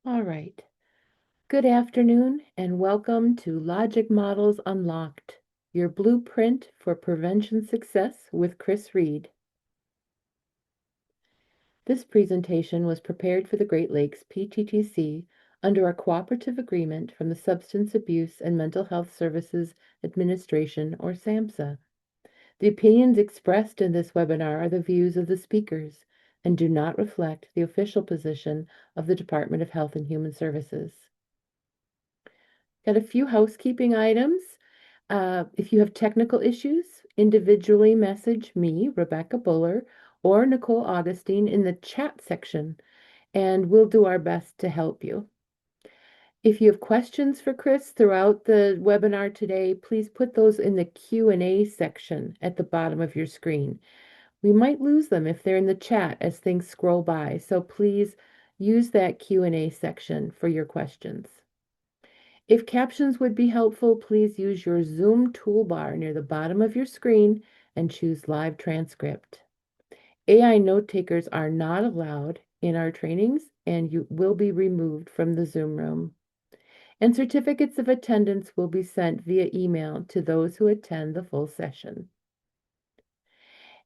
All right. Good afternoon and welcome to Logic Models Unlocked, your blueprint for prevention success with Chris Reed. This presentation was prepared for the Great Lakes PTTC under a cooperative agreement from the Substance Abuse and Mental Health Services Administration, or SAMHSA. The opinions expressed in this webinar are the views of the speakers and do not reflect the official position of the Department of Health and Human Services. Got a few housekeeping items. If you have technical issues, individually message me, Rebecca Buller, or Nicole Augustine in the chat section, and we'll do our best to help you. If you have questions for Chris throughout the webinar today, please put those in the Q&A section at the bottom of your screen. We might lose them if they're in the chat as things scroll by, so please use that Q&A section for your questions. If captions would be helpful, please use your Zoom toolbar near the bottom of your screen and choose Live Transcript. AI note takers are not allowed in our trainings and you will be removed from the Zoom room. And certificates of attendance will be sent via email to those who attend the full session.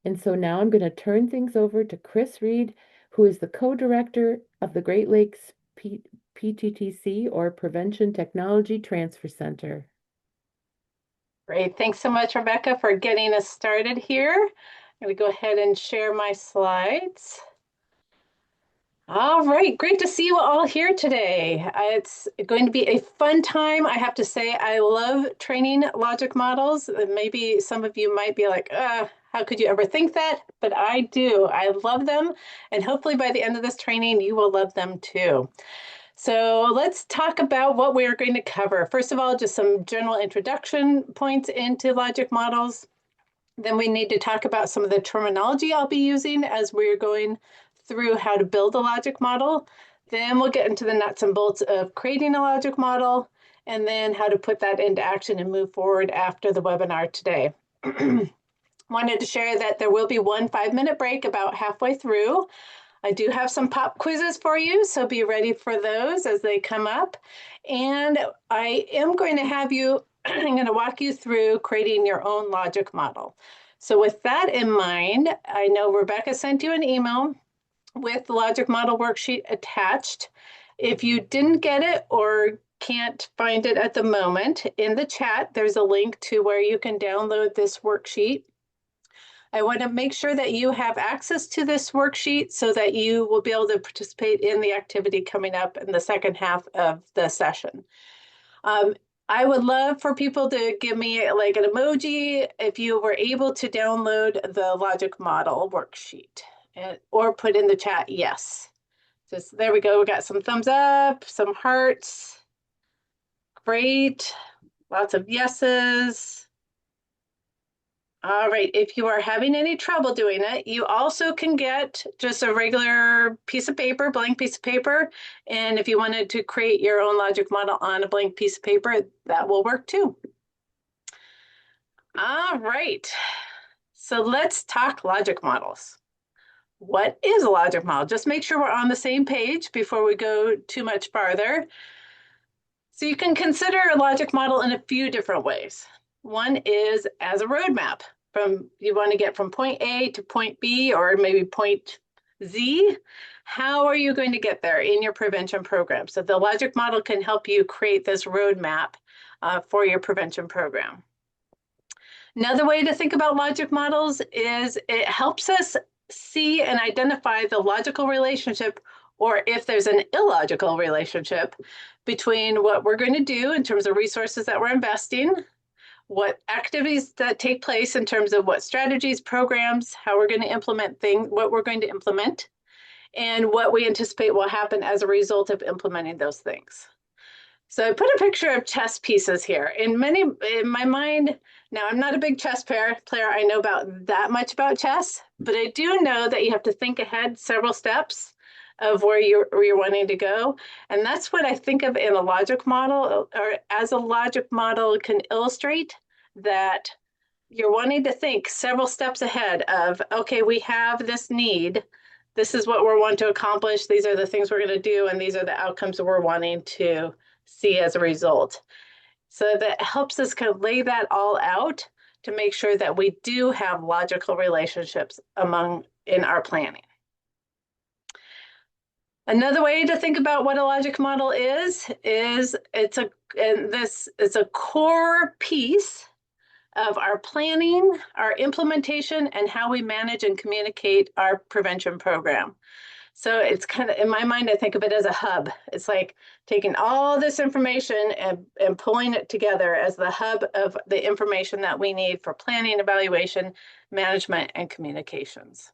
And so now I'm going to turn things over to Chris Reed, who is the co-director of the Great Lakes PTTC, or Prevention Technology Transfer Center. Great. Thanks so much, Rebecca, for getting us started here. I'm going to go ahead and share my slides. All right, great to see you all here today. It's going to be a fun time. I have to say, I love training logic models. Maybe some of you might be like, how could you ever think that? But I do. I love them. And hopefully by the end of this training, you will love them too. So let's talk about what we're going to cover. First of all, just some general introduction points into logic models. Then we need to talk about some of the terminology I'll be using as we're going through how to build a logic model. Then we'll get into the nuts and bolts of creating a logic model, and then how to put that into action and move forward after the webinar today. Wanted to share that there will be one 5-minute break about halfway through. I do have some pop quizzes for you, so be ready for those as they come up. And I am going to have you, I'm going to walk you through creating your own logic model. So with that in mind, I know Rebecca sent you an email with the logic model worksheet attached. If you didn't get it or can't find it at the moment, in the chat, there's a link to where you can download this worksheet. I want to make sure that you have access to this worksheet so that you will be able to participate in the activity coming up in the second half of the session. I would love for people to give me like an emoji if you were able to download the logic model worksheet, or put in the chat yes. Just there we go. We got some thumbs up, some hearts. Great. Lots of yeses. All right, if you are having any trouble doing it, you also can get just a regular piece of paper, blank piece of paper. And if you wanted to create your own logic model on a blank piece of paper, that will work too. All right, so let's talk logic models. What is a logic model? Just make sure we're on the same page before we go too much farther. So you can consider a logic model in a few different ways. One is as a roadmap. You want to get from point A to point B, or maybe point Z. How are you going to get there in your prevention program? So the logic model can help you create this roadmap for your prevention program. Another way to think about logic models is it helps us see and identify the logical relationship, or if there's an illogical relationship, between what we're going to do in terms of resources that we're investing, what activities that take place in terms of what strategies, programs, how we're going to implement things, what we're going to implement, and what we anticipate will happen as a result of implementing those things. So I put a picture of chess pieces here. In my mind, now I'm not a big chess player. I know about that much about chess, but I do know that you have to think ahead several steps of where you're wanting to go. And that's what I think of in a logic model, or as a logic model can illustrate, that you're wanting to think several steps ahead of, okay, we have this need this is what we're wanting to accomplish. These are the things we're going to do, and these are the outcomes that we're wanting to see as a result. So that helps us kind of lay that all out to make sure that we do have logical relationships in our planning. Another way to think about what a logic model is it's a core piece of our planning, our implementation, and how we manage and communicate our prevention program. So it's kind of, in my mind, I think of it as a hub. It's like taking all this information and pulling it together as the hub of the information that we need for planning, evaluation, management, and communications.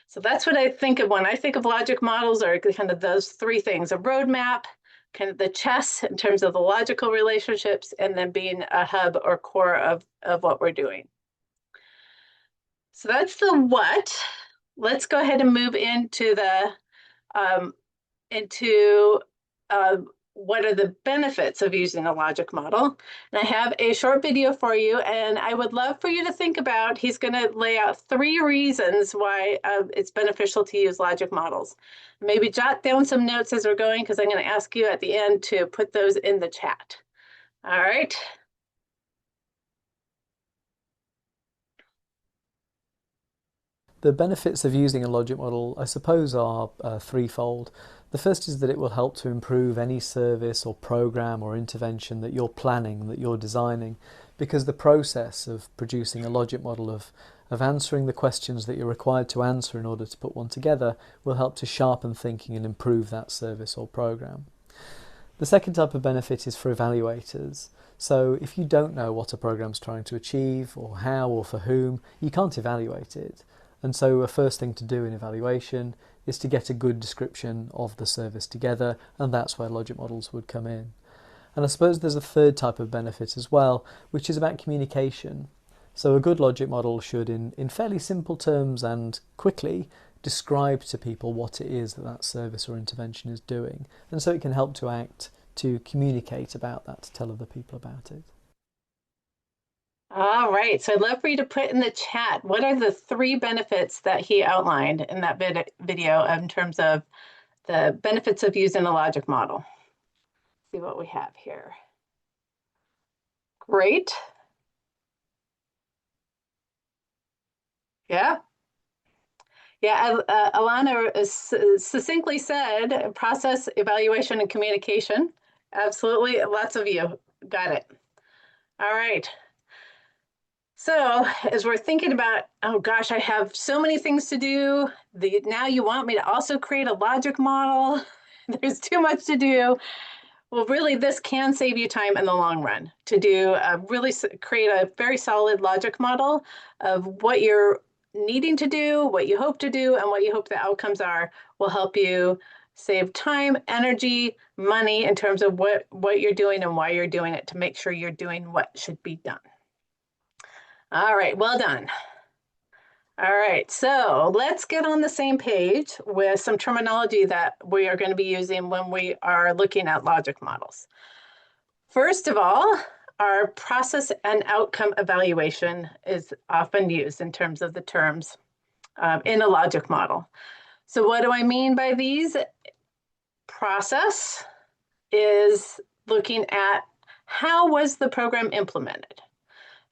So that's what I think of when I think of logic models, are kind of those three things: a roadmap, kind of the chess in terms of the logical relationships, and then being a hub or core of what we're doing. So that's the what. Let's go ahead and move into the into uh, what are the benefits of using a logic model. And I have a short video for you, and I would love for you to think about, he's going to lay out 3 reasons why it's beneficial to use logic models. Maybe jot down some notes as we're going, because I'm going to ask you at the end to put those in the chat. All right. The benefits of using a logic model, I suppose, are threefold. The first is that it will help to improve any service or program or intervention that you're planning, that you're designing, because the process of producing a logic model, of answering the questions that you're required to answer in order to put one together, will help to sharpen thinking and improve that service or program. The second type of benefit is for evaluators. So if you don't know what a program's trying to achieve, or how, or for whom, you can't evaluate it. And so a first thing to do in evaluation is to get a good description of the service together, and that's where logic models would come in. And I suppose there's a third type of benefit as well, which is about communication. So a good logic model should, in fairly simple terms and quickly, describe to people what it is that that service or intervention is doing. And so it can help to communicate about that, to tell other people about it. All right. So I'd love for you to put in the chat, what are the 3 benefits that he outlined in that video in terms of the benefits of using a logic model? Let's see what we have here. Great. Yeah. Yeah, Alana succinctly said process, evaluation, and communication. Absolutely. Lots of you got it. All right. So as we're thinking about, oh gosh, I have so many things to do. Now you want me to also create a logic model. There's too much to do. Well, really, this can save you time in the long run to create a very solid logic model of what you're needing to do, what you hope to do, and what you hope the outcomes are. Will help you save time, energy, money in terms of what you're doing and why you're doing it, to make sure you're doing what should be done. All right, well done. All right, so let's get on the same page with some terminology that we are going to be using when we are looking at logic models. First of all, our process and outcome evaluation is often used in terms of the terms in a logic model. So what do I mean by these? Process is looking at how was the program implemented.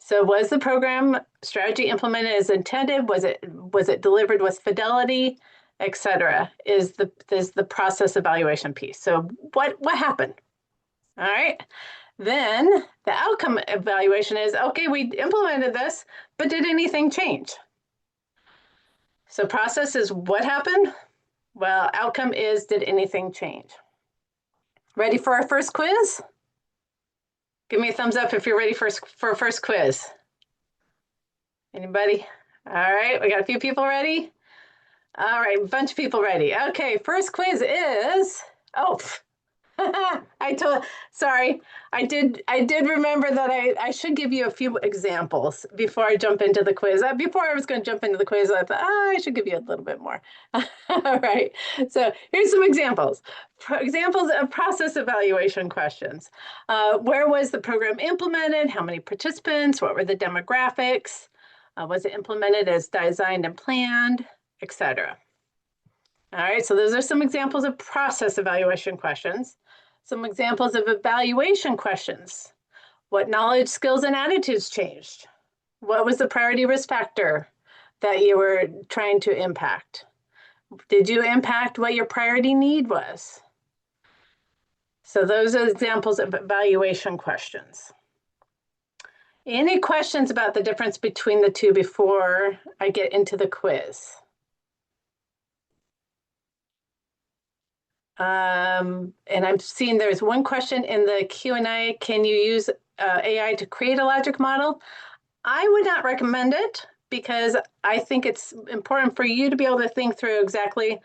So was the program strategy implemented as intended? Was it delivered with fidelity, et cetera, is the process evaluation piece. So what happened? All right. Then the outcome evaluation is, okay, we implemented this, but did anything change? So process is what happened? Well, outcome is, did anything change? Ready for our first quiz? Give me a thumbs up if you're ready for a first quiz. Anybody? All right, we got a few people ready. All right, a bunch of people ready. Okay, first quiz is, sorry, I did remember that I should give you a few examples before I jump into the quiz. Before I was going to jump into the quiz, I thought, I should give you a little bit more. All right, so here's some examples. Examples of process evaluation questions. Where was the program implemented? How many participants? What were the demographics? Was it implemented as designed and planned? etc. All right, so those are some examples of process evaluation questions. Some examples of evaluation questions. What knowledge, skills, and attitudes changed? What was the priority risk factor that you were trying to impact? Did you impact what your priority need was? So those are examples of evaluation questions. Any questions about the difference between the two before I get into the quiz? And I'm seeing there's one question in the Q&A. Can you use AI to create a logic model? I would not recommend it because I think it's important for you to be able to think through exactly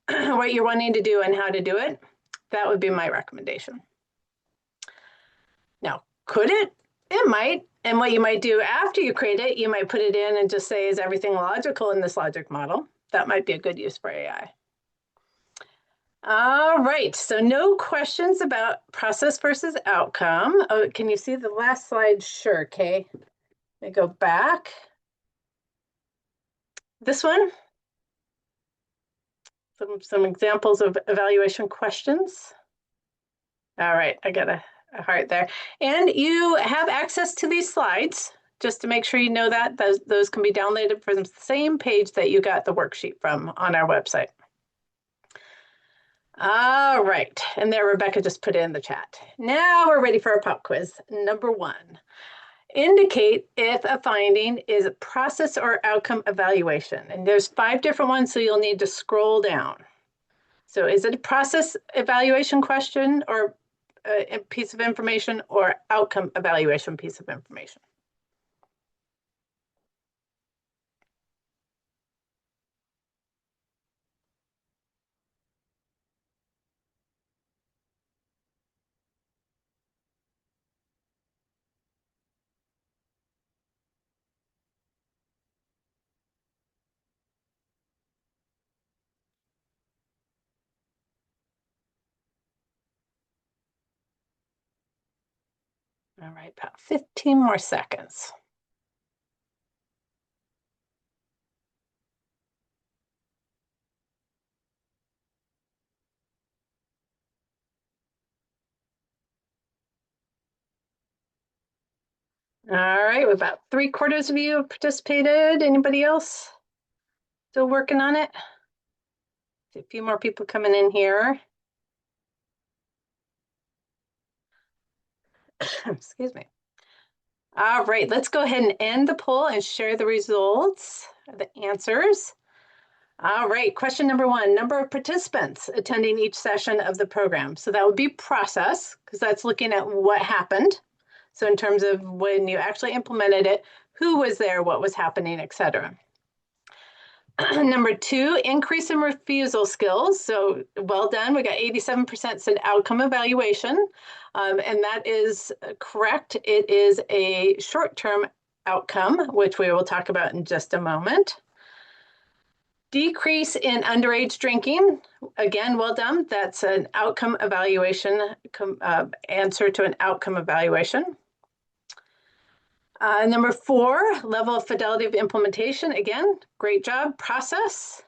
what you're wanting to do and how to do it. That would be my recommendation. Now, could it? It might. And what you might do after you create it, you might put it in and just say, is everything logical in this logic model? That might be a good use for AI. All right, so no questions about process versus outcome. Oh, can you see the last slide? Sure, Kay. Let me go back. This one. Some examples of evaluation questions. All right, I got a heart there. And you have access to these slides, just to make sure you know that. Those can be downloaded from the same page that you got the worksheet from on our website. All right, and there Rebecca just put it in the chat. Now we're ready for our pop quiz. Number 1, indicate if a finding is a process or outcome evaluation. And there's 5 different ones, so you'll need to scroll down. So is it a process evaluation question or a piece of information or outcome evaluation piece of information? All right, about 15 more seconds. All right, about 3/4 of you have participated. Anybody else still working on it? A few more people coming in here. Excuse me. All right, let's go ahead and end the poll and share the results, the answers. All right, question number 1, number of participants attending each session of the program. So that would be process, because that's looking at what happened. So in terms of when you actually implemented it, who was there, what was happening, etc. Number 2, increase in refusal skills. So well done. We got 87% said outcome evaluation. And that is correct. It is a short-term outcome, which we will talk about in just a moment. Decrease in underage drinking. Again, well done. That's an outcome evaluation, answer to an outcome evaluation. Number 4, level of fidelity of implementation. Again, great job. Process.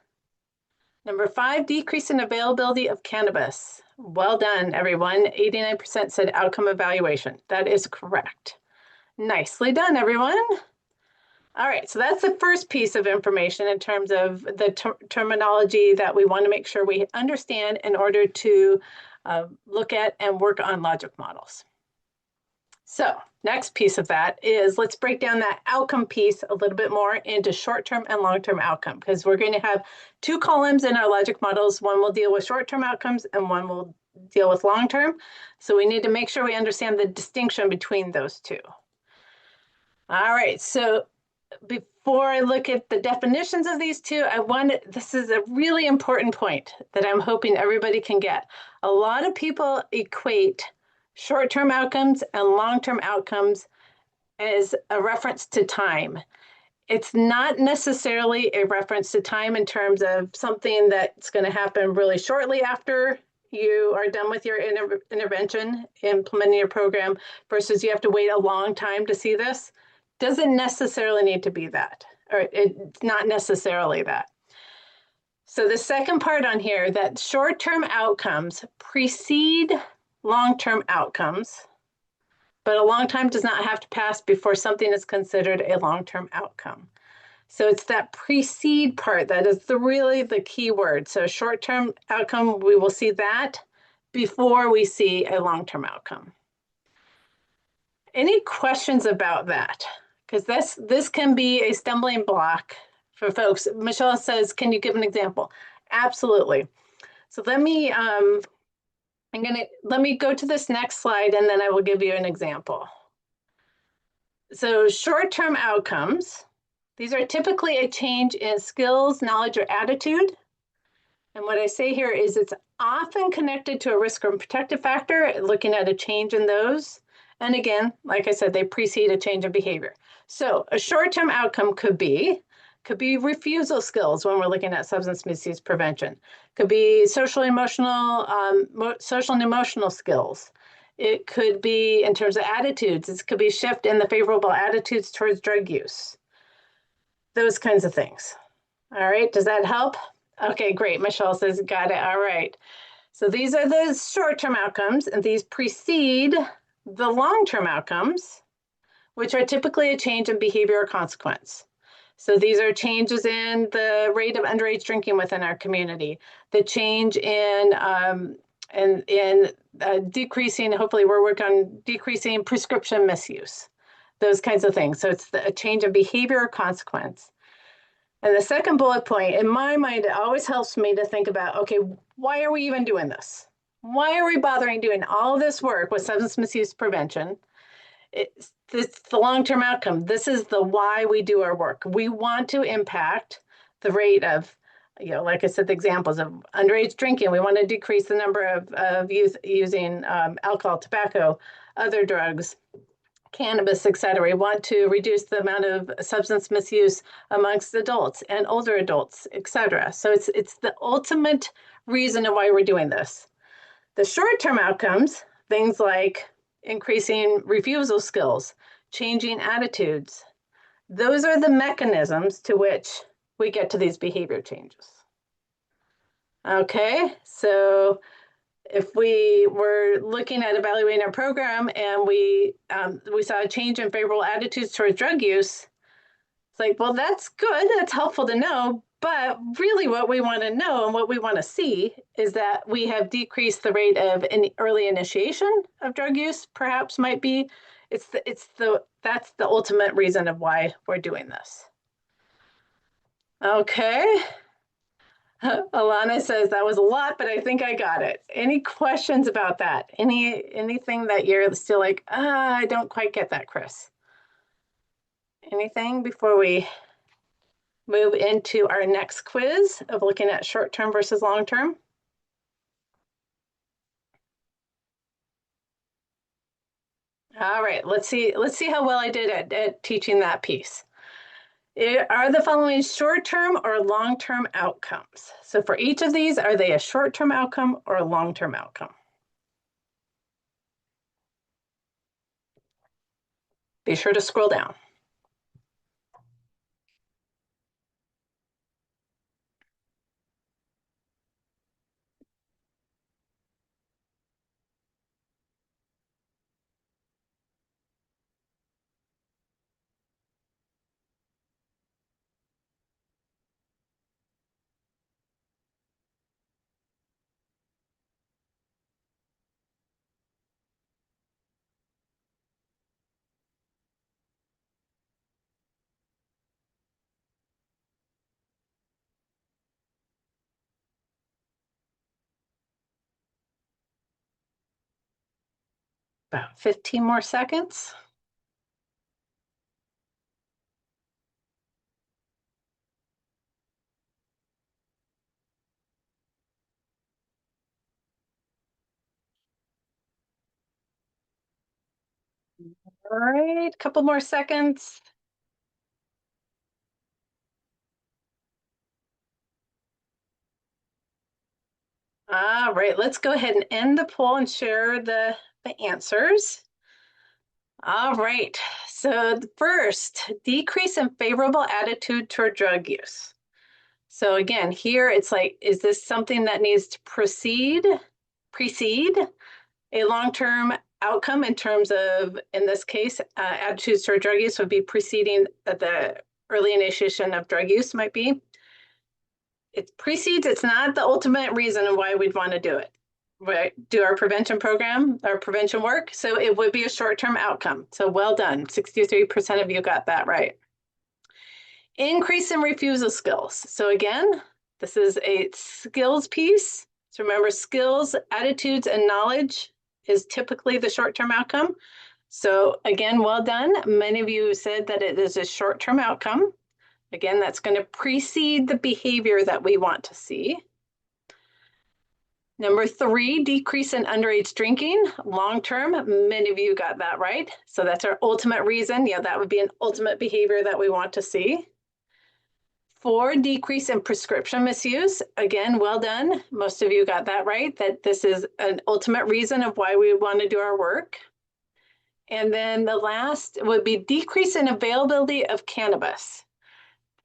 Number 5, decrease in availability of cannabis. Well done, everyone. 89% said outcome evaluation. That is correct. Nicely done, everyone. All right, so that's the first piece of information in terms of the terminology that we want to make sure we understand in order to look at and work on logic models. So next piece of that is let's break down that outcome piece a little bit more into short-term and long-term outcome, because we're going to have 2 columns in our logic models. One will deal with short-term outcomes and one will deal with long-term. So we need to make sure we understand the distinction between those 2. All right, so before I look at the definitions of these 2, this is a really important point that I'm hoping everybody can get. A lot of people equate short-term outcomes and long-term outcomes as a reference to time. It's not necessarily a reference to time in terms of something that's going to happen really shortly after you are done with your intervention, implementing your program, versus you have to wait a long time to see this. Doesn't necessarily need to be that, or it's not necessarily that. So the second part on here, that short-term outcomes precede long-term outcomes, but a long time does not have to pass before something is considered a long-term outcome. So it's that precede part that is really the key word. So short-term outcome, we will see that before we see a long-term outcome. Any questions about that? Because this can be a stumbling block for folks. Michelle says, can you give an example? Absolutely. So let me go to this next slide and then I will give you an example. So short-term outcomes, these are typically a change in skills, knowledge, or attitude. And what I say here is it's often connected to a risk or protective factor, looking at a change in those. And again, like I said, they precede a change in behavior. So a short-term outcome could be refusal skills when we're looking at substance misuse prevention. Could be social and emotional skills. It could be in terms of attitudes. It could be shift in the favorable attitudes towards drug use. Those kinds of things. All right, does that help? Okay, great. Michelle says, got it. All right. So these are the short-term outcomes, and these precede the long-term outcomes, which are typically a change in behavior or consequence. So these are changes in the rate of underage drinking within our community, the change in decreasing, hopefully we're working on decreasing prescription misuse, those kinds of things. So it's a change in behavior or consequence. And the second bullet point, in my mind, it always helps me to think about, okay, why are we even doing this? Why are we bothering doing all this work with substance misuse prevention? It's the long-term outcome. This is the why we do our work. We want to impact the rate of, like I said, the examples of underage drinking. We want to decrease the number of youth using alcohol, tobacco, other drugs, cannabis, et cetera. We want to reduce the amount of substance misuse amongst adults and older adults, et cetera. So it's the ultimate reason of why we're doing this. The short-term outcomes, things like increasing refusal skills, changing attitudes, those are the mechanisms to which we get to these behavior changes. Okay, so if we were looking at evaluating our program and we saw a change in favorable attitudes towards drug use, it's like, well, that's good. That's helpful to know. But really what we want to know and what we want to see is that we have decreased the rate of early initiation of drug use, perhaps might be. That's the ultimate reason of why we're doing this. Okay. Alana says that was a lot, but I think I got it. Any questions about that? Anything that you're still like, I don't quite get that, Chris? Anything before we move into our next quiz of looking at short-term versus long-term? All right, let's see how well I did at teaching that piece. Are the following short-term or long-term outcomes? So for each of these, are they a short-term outcome or a long-term outcome? Be sure to scroll down. About 15 more seconds. All right, a couple more seconds. All right, let's go ahead and end the poll and share the answers. All right, so the first, decrease in favorable attitude toward drug use. So again, here it's like, is this something that needs to precede a long-term outcome in terms of, in this case, attitudes toward drug use would be preceding the early initiation of drug use might be. It precedes, it's not the ultimate reason why we'd want to do it, right? Do our prevention program, our prevention work. So it would be a short-term outcome. So well done. 63% of you got that right. Increase in refusal skills. So again, this is a skills piece. So remember, skills, attitudes, and knowledge is typically the short-term outcome. So again, well done. Many of you said that it is a short-term outcome. Again, that's going to precede the behavior that we want to see. Number 3, decrease in underage drinking. Long-term, many of you got that right. So that's our ultimate reason. Yeah, that would be an ultimate behavior that we want to see. 4, decrease in prescription misuse. Again, well done. Most of you got that right, that this is an ultimate reason of why we want to do our work. And then the last would be decrease in availability of cannabis.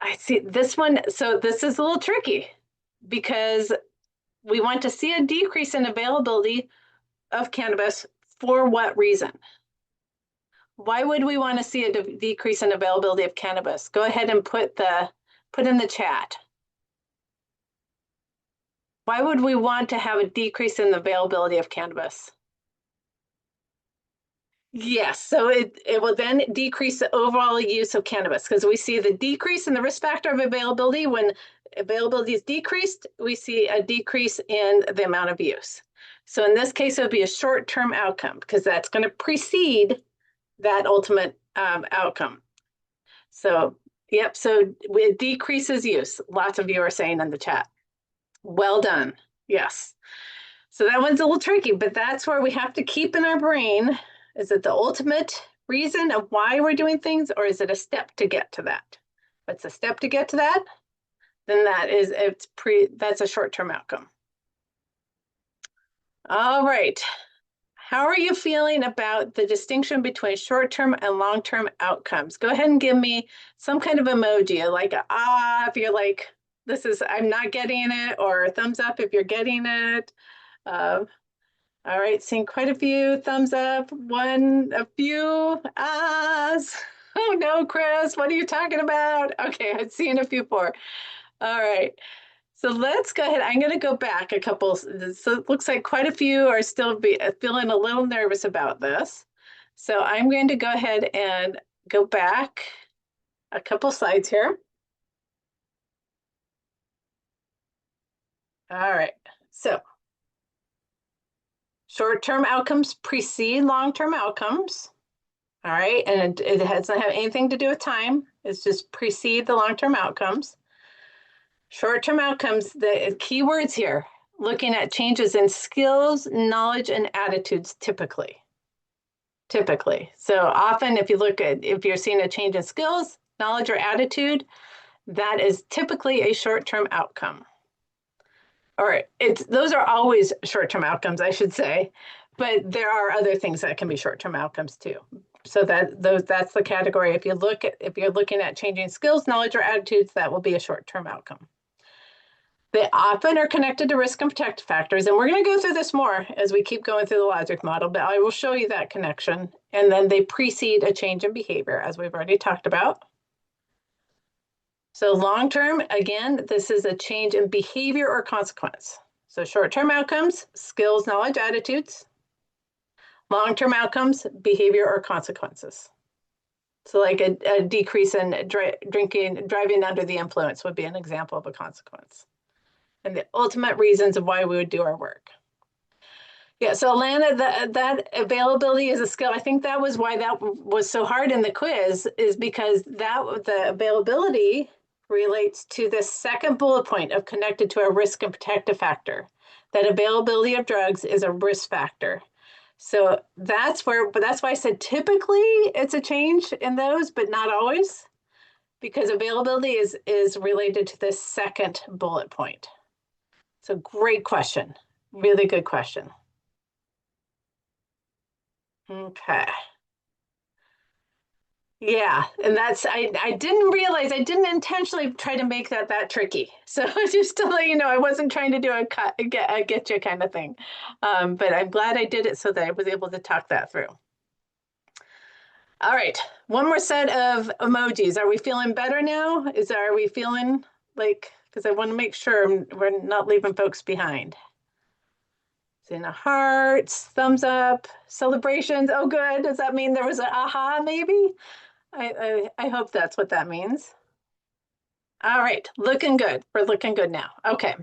I see this one. So this is a little tricky because we want to see a decrease in availability of cannabis for what reason? Why would we want to see a decrease in availability of cannabis? Go ahead and put in the chat. Why would we want to have a decrease in the availability of cannabis? Yes, so it will then decrease the overall use of cannabis because we see the decrease in the risk factor of availability. When availability is decreased, we see a decrease in the amount of use. So in this case, it would be a short-term outcome because that's going to precede that ultimate outcome. So, yep, so it decreases use. Lots of you are saying in the chat. Well done. Yes. So that one's a little tricky, but that's where we have to keep in our brain. Is it the ultimate reason of why we're doing things, or is it a step to get to that? If it's a step to get to that, then that's a short-term outcome. All right. How are you feeling about the distinction between short-term and long-term outcomes? Go ahead and give me some kind of emoji, like if you're like, I'm not getting it, or thumbs up if you're getting it. All right, seeing quite a few thumbs up, a few ahs. Oh no, Chris, what are you talking about? Okay, I've seen a few more. All right, so let's go ahead. I'm going to go back a couple. So it looks like quite a few are still feeling a little nervous about this. So I'm going to go ahead and go back a couple slides here. All right, so short-term outcomes precede long-term outcomes. All right, and it doesn't have anything to do with time. It's just precede the long-term outcomes. Short-term outcomes, the key words here, looking at changes in skills, knowledge, and attitudes typically. So often if you're seeing a change in skills, knowledge, or attitude, that is typically a short-term outcome. Or those are always short-term outcomes, I should say, but there are other things that can be short-term outcomes too. So that's the category. If you're looking at changing skills, knowledge, or attitudes, that will be a short-term outcome. They often are connected to risk and protective factors, and we're going to go through this more as we keep going through the logic model, but I will show you that connection. And then they precede a change in behavior, as we've already talked about. So long-term, again, this is a change in behavior or consequence. So short-term outcomes, skills, knowledge, attitudes. Long-term outcomes, behavior or consequences. So like a decrease in driving under the influence would be an example of a consequence. And the ultimate reasons of why we would do our work. Yeah, so Alana, that availability is a skill. I think that was why that was so hard in the quiz, is because the availability relates to the second bullet point of connected to a risk and protective factor. That availability of drugs is a risk factor. So that's why I said typically it's a change in those, but not always, because availability is related to the second bullet point. So great question, really good question. Okay. Yeah, and I didn't realize I didn't intentionally try to make that tricky. So just to let you know, I wasn't trying to do a get you kind of thing. But I'm glad I did it so that I was able to talk that through. All right, one more set of emojis. Are we feeling better now? Are we feeling like, because I want to make sure we're not leaving folks behind. In the hearts, thumbs up, celebrations. Oh, good. Does that mean there was an aha, maybe? I hope that's what that means. All right, looking good. We're looking good now. Okay.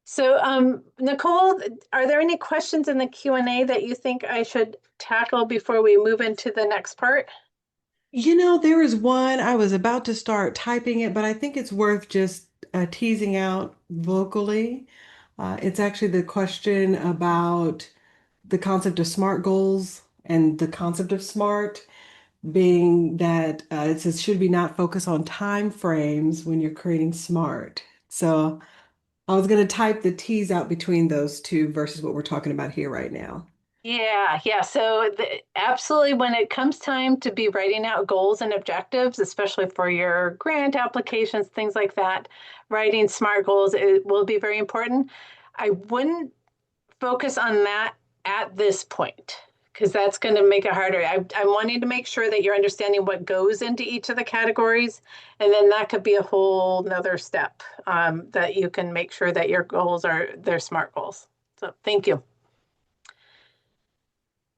So, Nicole, are there any questions in the Q&A that you think I should tackle before we move into the next part? There is one, I was about to start typing it, but I think it's worth just teasing out vocally. It's actually the question about the concept of SMART goals and the concept of SMART being that it says, should we not focus on time frames when you're creating SMART? So I was going to type the tease out between those two versus what we're talking about here right now. Yeah. So absolutely, when it comes time to be writing out goals and objectives, especially for your grant applications, things like that, writing SMART goals, it will be very important. I wouldn't focus on that at this point because that's going to make it harder. I'm wanting to make sure that you're understanding what goes into each of the categories, and then that could be a whole nother step that you can make sure that your goals are their SMART goals. So thank you.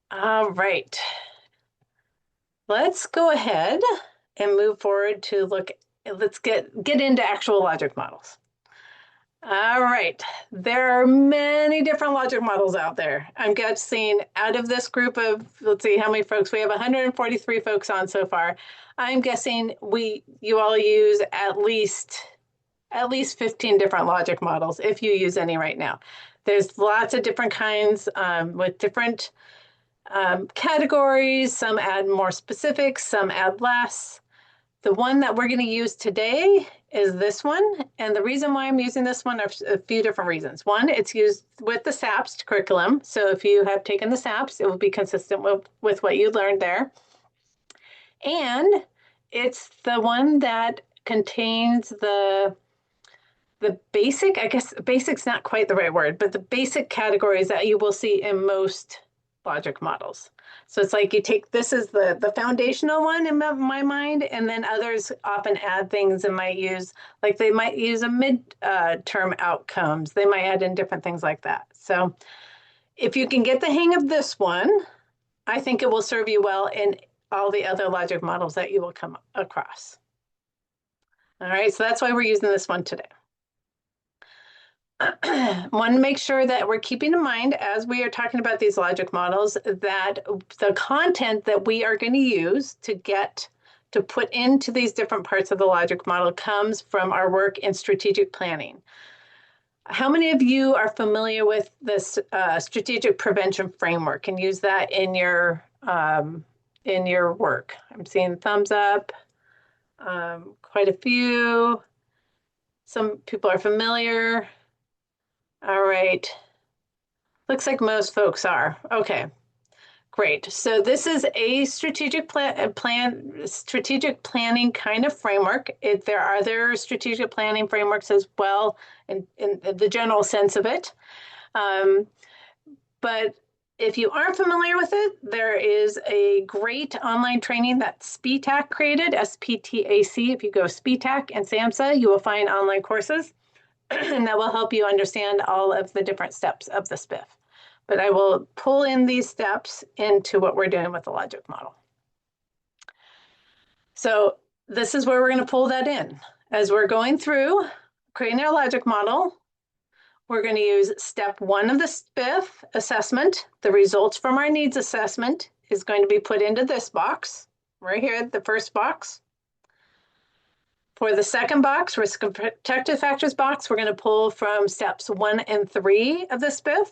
All right. Let's go ahead and move forward to let's get into actual logic models. All right. There are many different logic models out there. I'm guessing out of this group of, let's see how many folks, we have 143 folks on so far. I'm guessing you all use at least 15 different logic models if you use any right now. There's lots of different kinds with different categories. Some add more specifics, some add less. The one that we're going to use today is this one. And the reason why I'm using this one are a few different reasons. One, it's used with the SAPS curriculum. So if you have taken the SAPS, it will be consistent with what you learned there. And it's the one that contains the basic, I guess basic's not quite the right word, but the basic categories that you will see in most logic models. So it's like you take this is the foundational one in my mind, and then others often add things and might use, like they might use a mid-term outcomes. They might add in different things like that. So if you can get the hang of this one, I think it will serve you well in all the other logic models that you will come across. All right, so that's why we're using this one today. Want to make sure that we're keeping in mind as we are talking about these logic models that the content that we are going to use to put into these different parts of the logic model comes from our work in strategic planning. How many of you are familiar with this strategic prevention framework and use that in your work? I'm seeing thumbs up, quite a few. Some people are familiar. All right. Looks like most folks are. Okay, great. So this is a strategic strategic planning kind of framework. There are other strategic planning frameworks as well in the general sense of it. But if you aren't familiar with it, there is a great online training that SPTAC created, SPTAC. If you go SPTAC and SAMHSA, you will find online courses and that will help you understand all of the different steps of the SPIF. But I will pull in these steps into what we're doing with the logic model. So this is where we're going to pull that in. As we're going through creating our logic model, we're going to use step 1 of the SPIF assessment. The results from our needs assessment is going to be put into this box, right here, the first box. For the second box, risk and protective factors box, we're going to pull from steps 1 and 3 of the SPIF.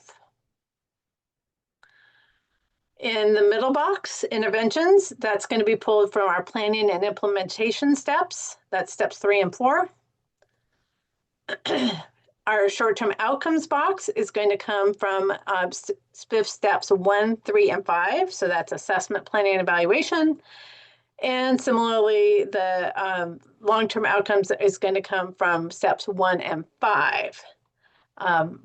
In the middle box, interventions, that's going to be pulled from our planning and implementation steps. That's steps 3 and 4. Our short-term outcomes box is going to come from SPIF steps 1, 3, and 5. So that's assessment, planning, and evaluation. And similarly, the long-term outcomes is going to come from steps 1 and 5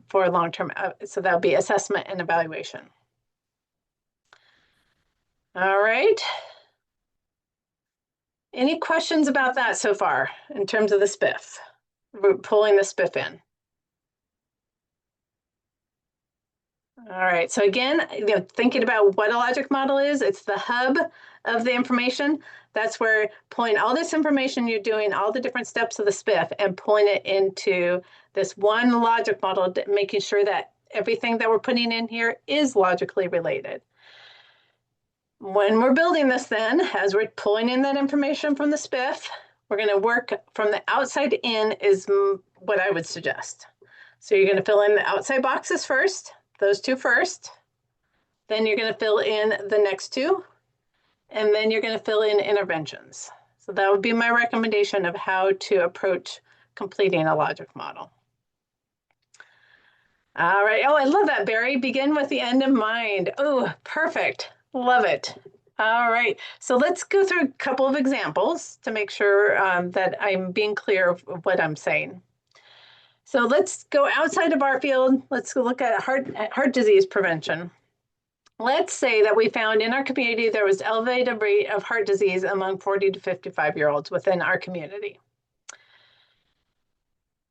for long-term. So that would be assessment and evaluation. All right. Any questions about that so far in terms of the SPIF? We're pulling the SPIF in. All right, so again, thinking about what a logic model is, it's the hub of the information. That's where pulling all this information you're doing, all the different steps of the SPIF, and pulling it into this one logic model, making sure that everything that we're putting in here is logically related. When we're building this then, as we're pulling in that information from the SPIF, we're going to work from the outside in is what I would suggest. So you're going to fill in the outside boxes first, those two first. Then you're going to fill in the next two, and then you're going to fill in interventions. So that would be my recommendation of how to approach completing a logic model. All right. Oh, I love that, Barry. Begin with the end in mind. Oh, perfect. Love it. All right. So let's go through a couple of examples to make sure that I'm being clear of what I'm saying. So let's go outside of our field. Let's look at heart disease prevention. Let's say that we found in our community there was elevated rate of heart disease among 40 to 55-year-olds within our community.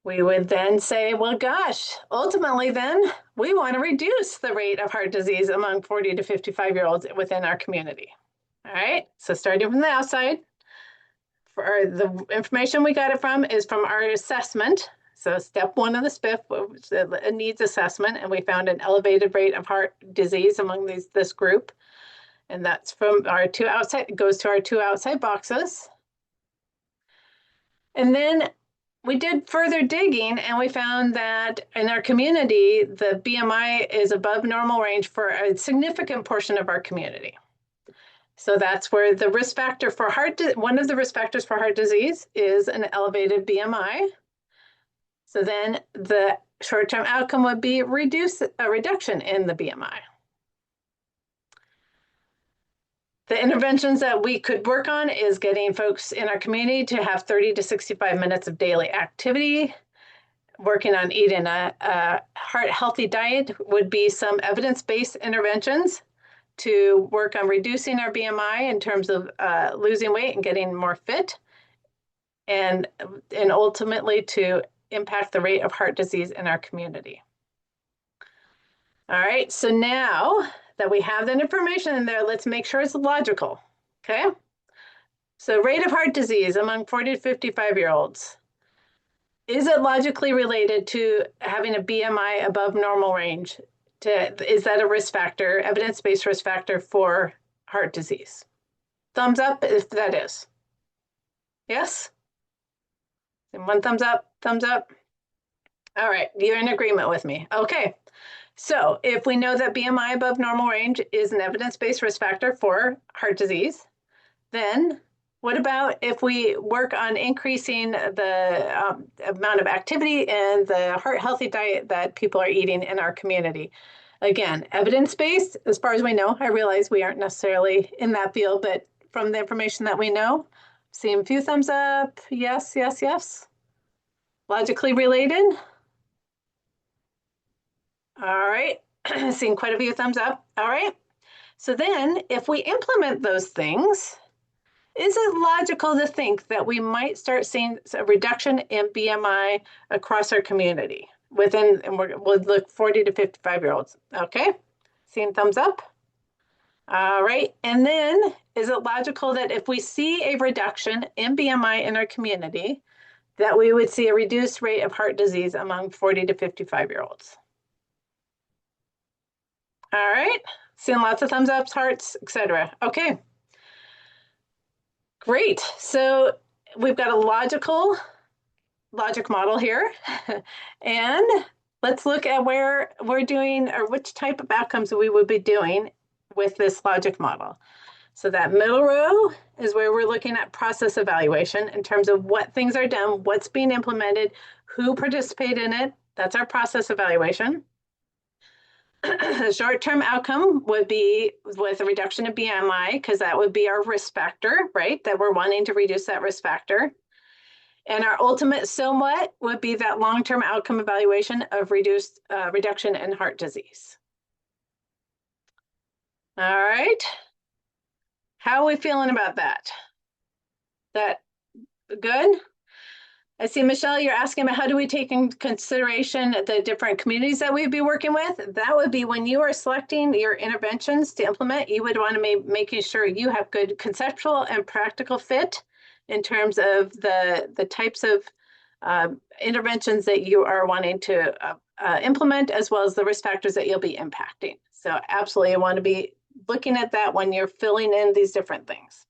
We would then say, well, gosh, ultimately then we want to reduce the rate of heart disease among 40 to 55-year-olds within our community. All right, so starting from the outside, for the information we got it from is from our assessment. So step 1 of the SPIF was a needs assessment, and we found an elevated rate of heart disease among this group. And that's from our two outside, it goes to our two outside boxes. And then we did further digging and we found that in our community, the BMI is above normal range for a significant portion of our community. So that's where the risk factor for one of the risk factors for heart disease is an elevated BMI. So then the short-term outcome would be a reduction in the BMI. The interventions that we could work on is getting folks in our community to have 30 to 65 minutes of daily activity. Working on eating a heart-healthy diet would be some evidence-based interventions to work on reducing our BMI in terms of losing weight and getting more fit, and ultimately to impact the rate of heart disease in our community. All right, so now that we have that information in there, let's make sure it's logical, okay? So rate of heart disease among 40 to 55-year-olds. Is it logically related to having a BMI above normal range? Is that a risk factor, evidence-based risk factor for heart disease? Thumbs up if that is. Yes? And one thumbs up, thumbs up. All right, you're in agreement with me. Okay, so if we know that BMI above normal range is an evidence-based risk factor for heart disease, then what about if we work on increasing the amount of activity and the heart-healthy diet that people are eating in our community? Again, evidence-based, as far as we know. I realize we aren't necessarily in that field, but from the information that we know, seeing a few thumbs up, yes, yes, yes. Logically related. All right, seeing quite a few thumbs up. All right, so then if we implement those things, is it logical to think that we might start seeing a reduction in BMI across our community within, and we'll look 40 to 55-year-olds, okay? Seeing thumbs up? All right, and then is it logical that if we see a reduction in BMI in our community, that we would see a reduced rate of heart disease among 40 to 55-year-olds? All right, seeing lots of thumbs ups, hearts, etc. Okay, great. So we've got a logic model here. And let's look at where we're doing, or which type of outcomes we would be doing with this logic model. So that middle row is where we're looking at process evaluation in terms of what things are done, what's being implemented, who participated in it. That's our process evaluation. The short-term outcome would be with a reduction of BMI, because that would be our risk factor, right? That we're wanting to reduce that risk factor. And our ultimate so what would be that long-term outcome evaluation of reduction in heart disease. All right. How are we feeling about that? That good? I see, Michelle, you're asking about how do we take in consideration the different communities that we'd be working with? That would be when you are selecting your interventions to implement, you would want to making sure you have good conceptual and practical fit in terms of the types of interventions that you are wanting to implement, as well as the risk factors that you'll be impacting. So absolutely, you want to be looking at that when you're filling in these different things.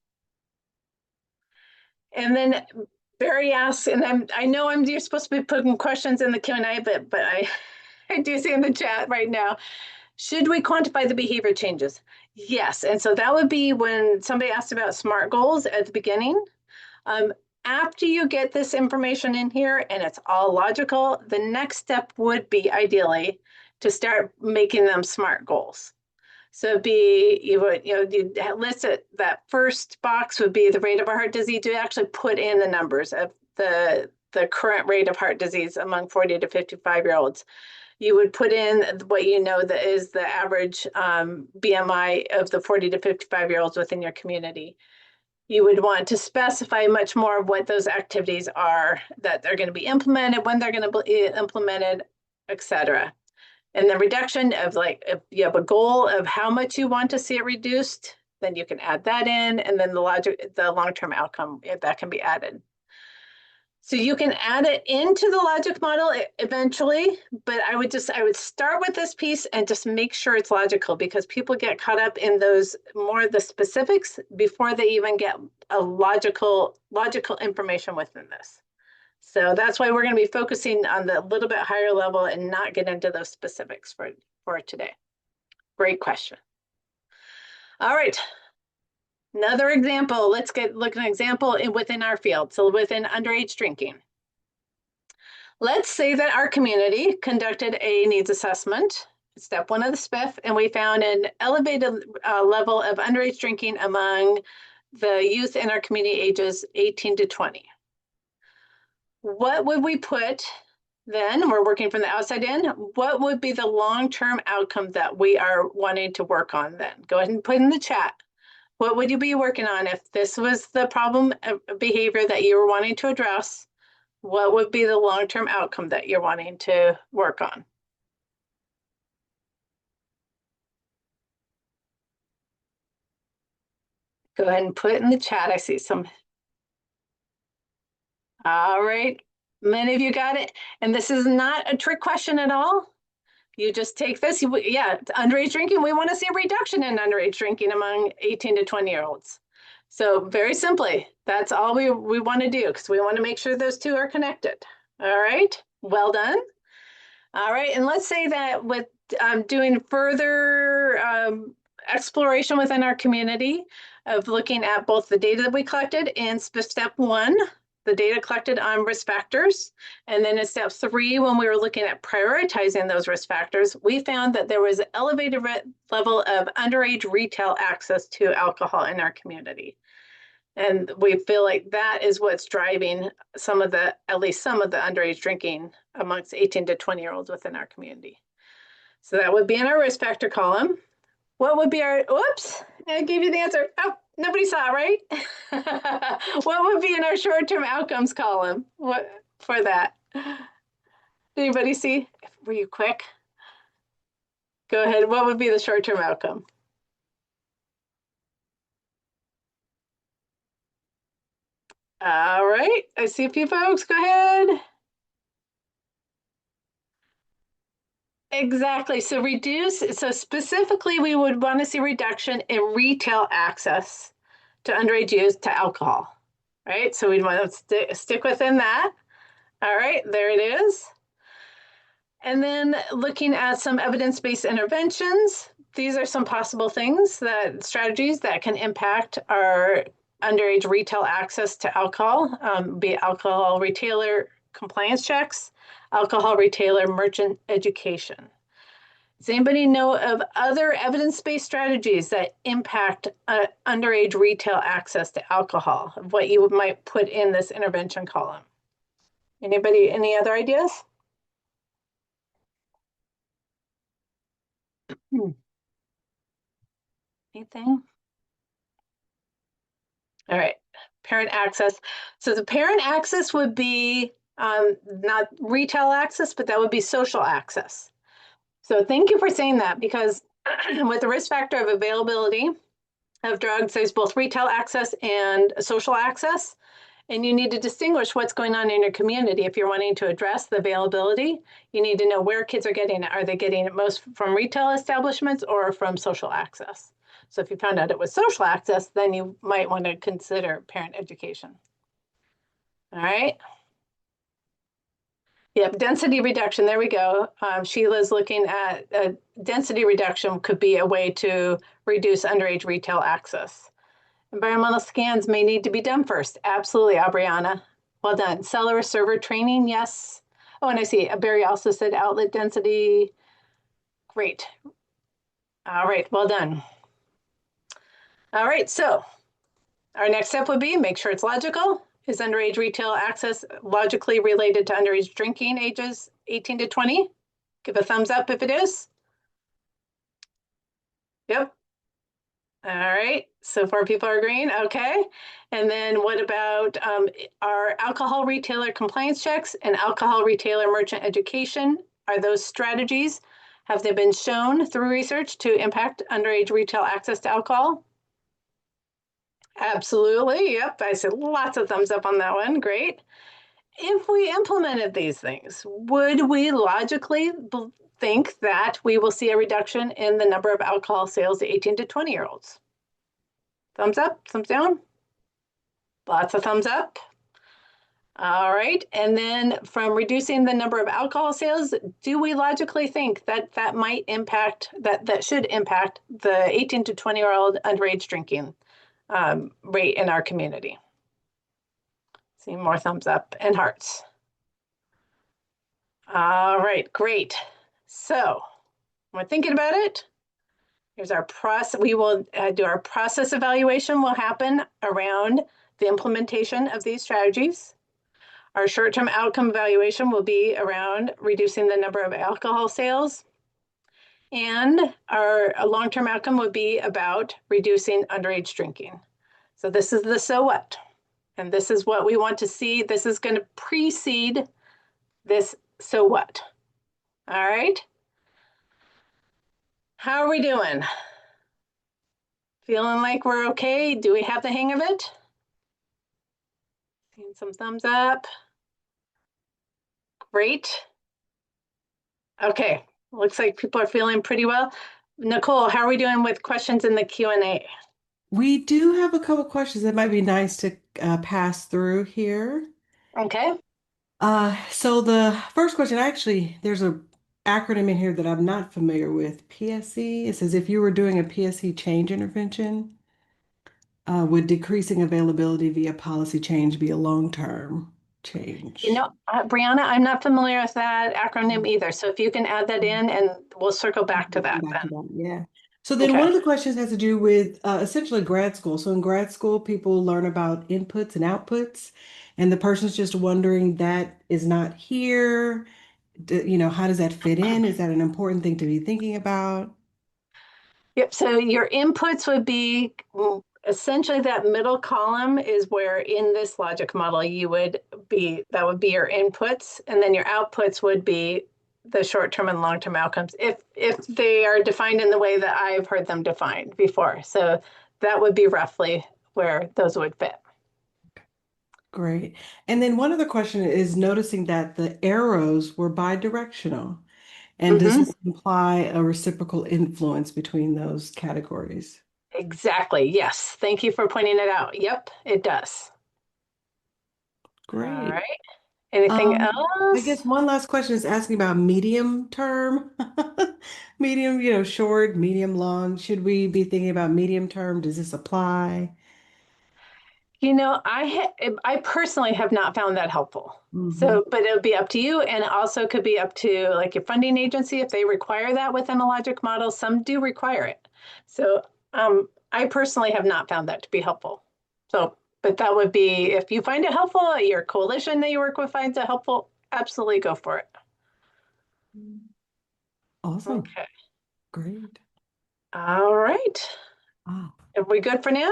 And then Barry asks, and I know you're supposed to be putting questions in the Q&A, but I do see in the chat right now, should we quantify the behavior changes? Yes, and so that would be when somebody asked about SMART goals at the beginning. After you get this information in here and it's all logical, the next step would be ideally to start making them SMART goals. So you list it, that first box would be the rate of heart disease. You actually put in the numbers of the current rate of heart disease among 40 to 55-year-olds. You would put in what you know that is the average BMI of the 40 to 55-year-olds within your community. You would want to specify much more of what those activities are that they're going to be implemented, when they're going to be implemented, et cetera. And the reduction of, like, if you have a goal of how much you want to see it reduced, then you can add that in, and then the long-term outcome, if that can be added. So you can add it into the logic model eventually, but I would start with this piece and just make sure it's logical, because people get caught up in those more the specifics before they even get a logical information within this. So that's why we're going to be focusing on the little bit higher level and not get into those specifics for today. Great question. All right. Another example. Let's look at an example within our field. So within underage drinking. Let's say that our community conducted a needs assessment, step 1 of the SPIF, and we found an elevated level of underage drinking among the youth in our community ages 18 to 20. What would we put then? We're working from the outside in. What would be the long-term outcome that we are wanting to work on then? Go ahead and put in the chat. What would you be working on if this was the problem behavior that you were wanting to address? What would be the long-term outcome that you're wanting to work on? Go ahead and put it in the chat. I see some. All right. Many of you got it. And this is not a trick question at all. You just take this. Underage drinking. We want to see a reduction in underage drinking among 18 to 20-year-olds. So very simply, that's all we want to do, because we want to make sure those two are connected. All right. Well done. All right. And let's say that with doing further exploration within our community of looking at both the data that we collected in step 1, the data collected on risk factors, and then in step 3, when we were looking at prioritizing those risk factors, we found that there was an elevated level of underage retail access to alcohol in our community. And we feel like that is what's driving at least some of the underage drinking amongst 18 to 20-year-olds within our community. So that would be in our risk factor column. What would be our, oops, I gave you the answer. Oh, nobody saw it, right? What would be in our short-term outcomes column for that? Did anybody see? Were you quick? Go ahead. What would be the short-term outcome? All right. I see a few folks. Go ahead. Exactly. So specifically, we would want to see reduction in retail access to underage youth to alcohol, right? So we'd want to stick within that. All right, there it is. And then looking at some evidence-based interventions, these are some possible strategies that can impact our underage retail access to alcohol, be it alcohol retailer compliance checks, alcohol retailer merchant education. Does anybody know of other evidence-based strategies that impact underage retail access to alcohol, of what you might put in this intervention column? Anybody, any other ideas? Anything? All right, parent access. So the parent access would be not retail access, but that would be social access. So thank you for saying that, because with the risk factor of availability of drugs, there's both retail access and social access. And you need to distinguish what's going on in your community. If you're wanting to address the availability, you need to know where kids are getting it. Are they getting it most from retail establishments or from social access? So if you found out it was social access, then you might want to consider parent education. All right. Yep, density reduction. There we go. Sheila's looking at density reduction could be a way to reduce underage retail access. Environmental scans may need to be done first. Absolutely, Aubriana. Well done. Seller server training, yes. Oh, and I see Barry also said outlet density. Great. All right, well done. All right, so our next step would be make sure it's logical. Is underage retail access logically related to underage drinking ages 18 to 20? Give a thumbs up if it is. Yep. All right, so far people are agreeing, okay. And then what about our alcohol retailer compliance checks and alcohol retailer merchant education? Are those strategies, have they been shown through research to impact underage retail access to alcohol? Absolutely, yep, I said lots of thumbs up on that one, great. If we implemented these things, would we logically think that we will see a reduction in the number of alcohol sales to 18 to 20-year-olds? Thumbs up, thumbs down? Lots of thumbs up. All right, and then from reducing the number of alcohol sales, do we logically think that that might impact, that should impact the 18 to 20-year-old underage drinking rate in our community? See more thumbs up and hearts. All right, great. So we're thinking about it. Here's our process. We will do our process evaluation will happen around the implementation of these strategies. Our short-term outcome evaluation will be around reducing the number of alcohol sales. And our long-term outcome would be about reducing underage drinking. So this is the so what. And this is what we want to see. This is going to precede this so what. All right. How are we doing? Feeling like we're okay? Do we have the hang of it? Seeing some thumbs up. Great. Okay, looks like people are feeling pretty well. Nicole, how are we doing with questions in the Q&A? We do have a couple questions that might be nice to pass through here. Okay. So the first question, actually, there's a acronym in here that I'm not familiar with. PSE. It says if you were doing a PSE change intervention, would decreasing availability via policy change be a long-term change? Brianna, I'm not familiar with that acronym either. So if you can add that in and we'll circle back to We'll come that back to then. that, yeah. So then one Okay. of the questions has to do with essentially grad school. So in grad school, people learn about inputs and outputs, and the person's just wondering that is not here. How does that fit in? Is that an important thing to be thinking about? Yep. So your inputs would be essentially that middle column is where in this logic model you would be, that would be your inputs, and then your outputs would be the short-term and long-term outcomes if they are defined in the way that I've heard them defined before. So that would be roughly where those would fit. Great. And then one other question is noticing that the arrows were bidirectional. And does Mm-hmm. this imply a reciprocal influence between those categories? Exactly. Yes. Thank you for pointing it out. Yep, it does. All Great. right. Anything I else? guess one last question is asking about medium term. Medium, short, medium, long. Should we be thinking about medium term? Does this apply? I personally have not found that helpful. Hmm. So, but it would be up to you, and it also could be up to like your funding agency if they require that within a logic model. Some do require it. So, I personally have not found that to be helpful. So, but that would be if you find it helpful, your coalition that you work with finds it helpful, absolutely go for it. Awesome. Okay. Great. All right. Wow. Are we good for now?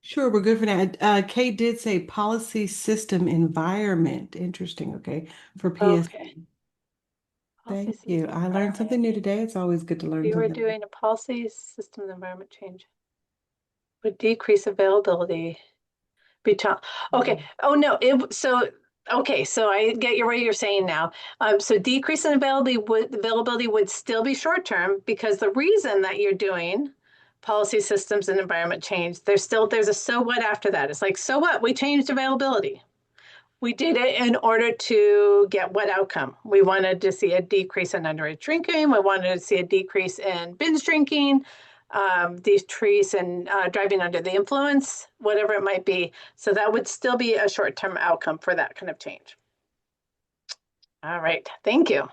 Sure, we're good for now. Kate did say policy system environment. Interesting. Okay. For Okay. PSD. Policy Thank you. system I learned environment. something new today. It's always good to learn We were something. doing a policy system environment change would decrease availability. Okay. new. Oh no. Okay. So I get you what you're saying now. So decrease in availability would still be short term because the reason that you're doing policy systems and environment change, there's a so what after that. It's like so what? We changed availability. We did it in order to get what outcome? We wanted to see a decrease in underage drinking. We wanted to see a decrease in binge drinking, decrease in driving under the influence, whatever it might be. So that would still be a short-term outcome for that kind of change. All right, thank you.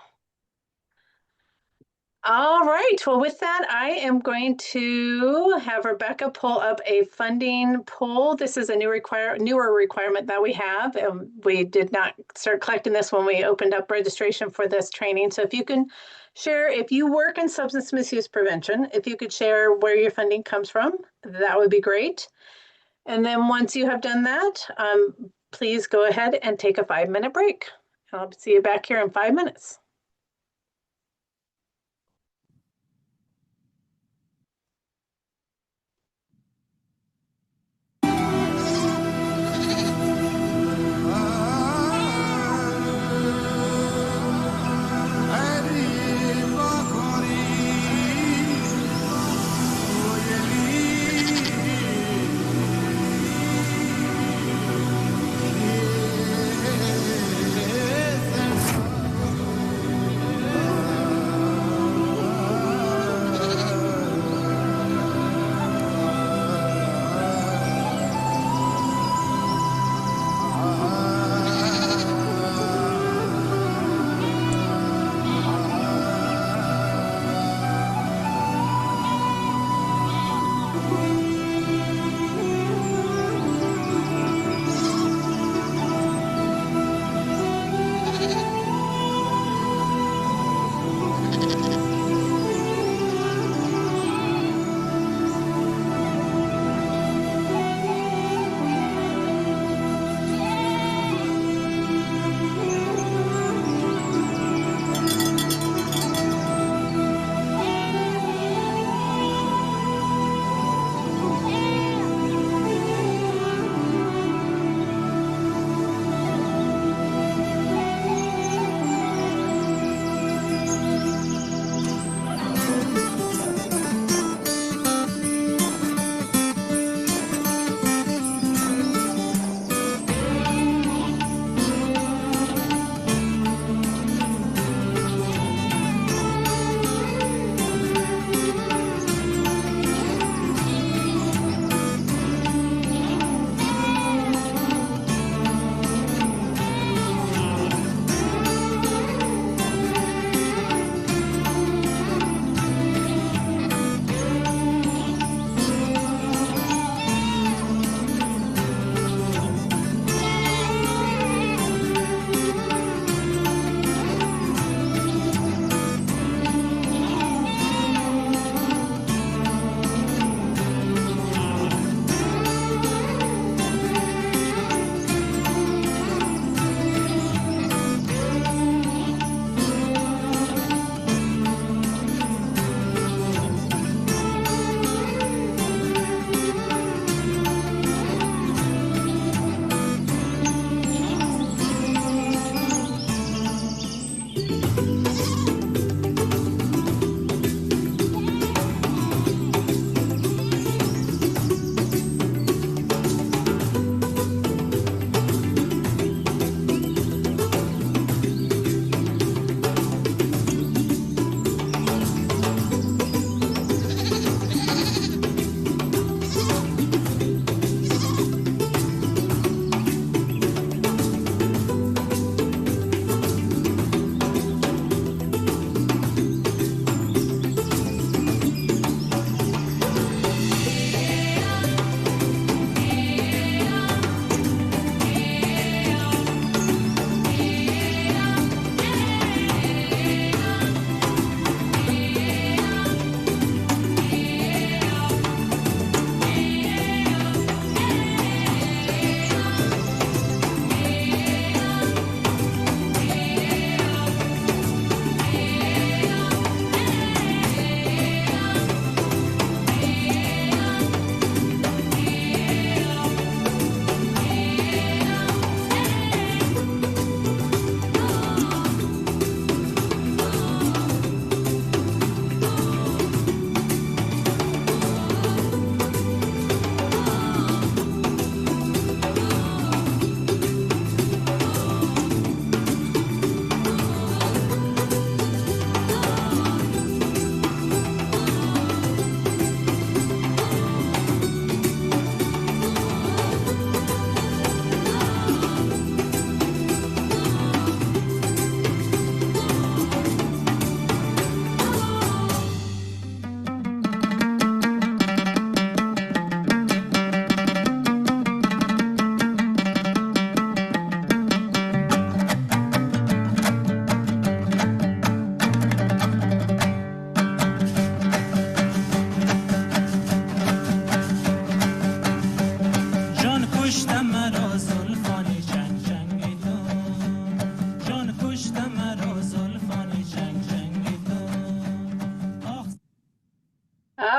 All right. Well, with that, I am going to have Rebecca pull up a funding pool. This is a newer requirement that we have. We did not start collecting this when we opened up registration for this training. So if you can share, if you work in substance misuse prevention, if you could share where your funding comes from, that would be great. And then once you have done that, please go ahead and take a 5-minute break. I'll see you back here in 5 minutes.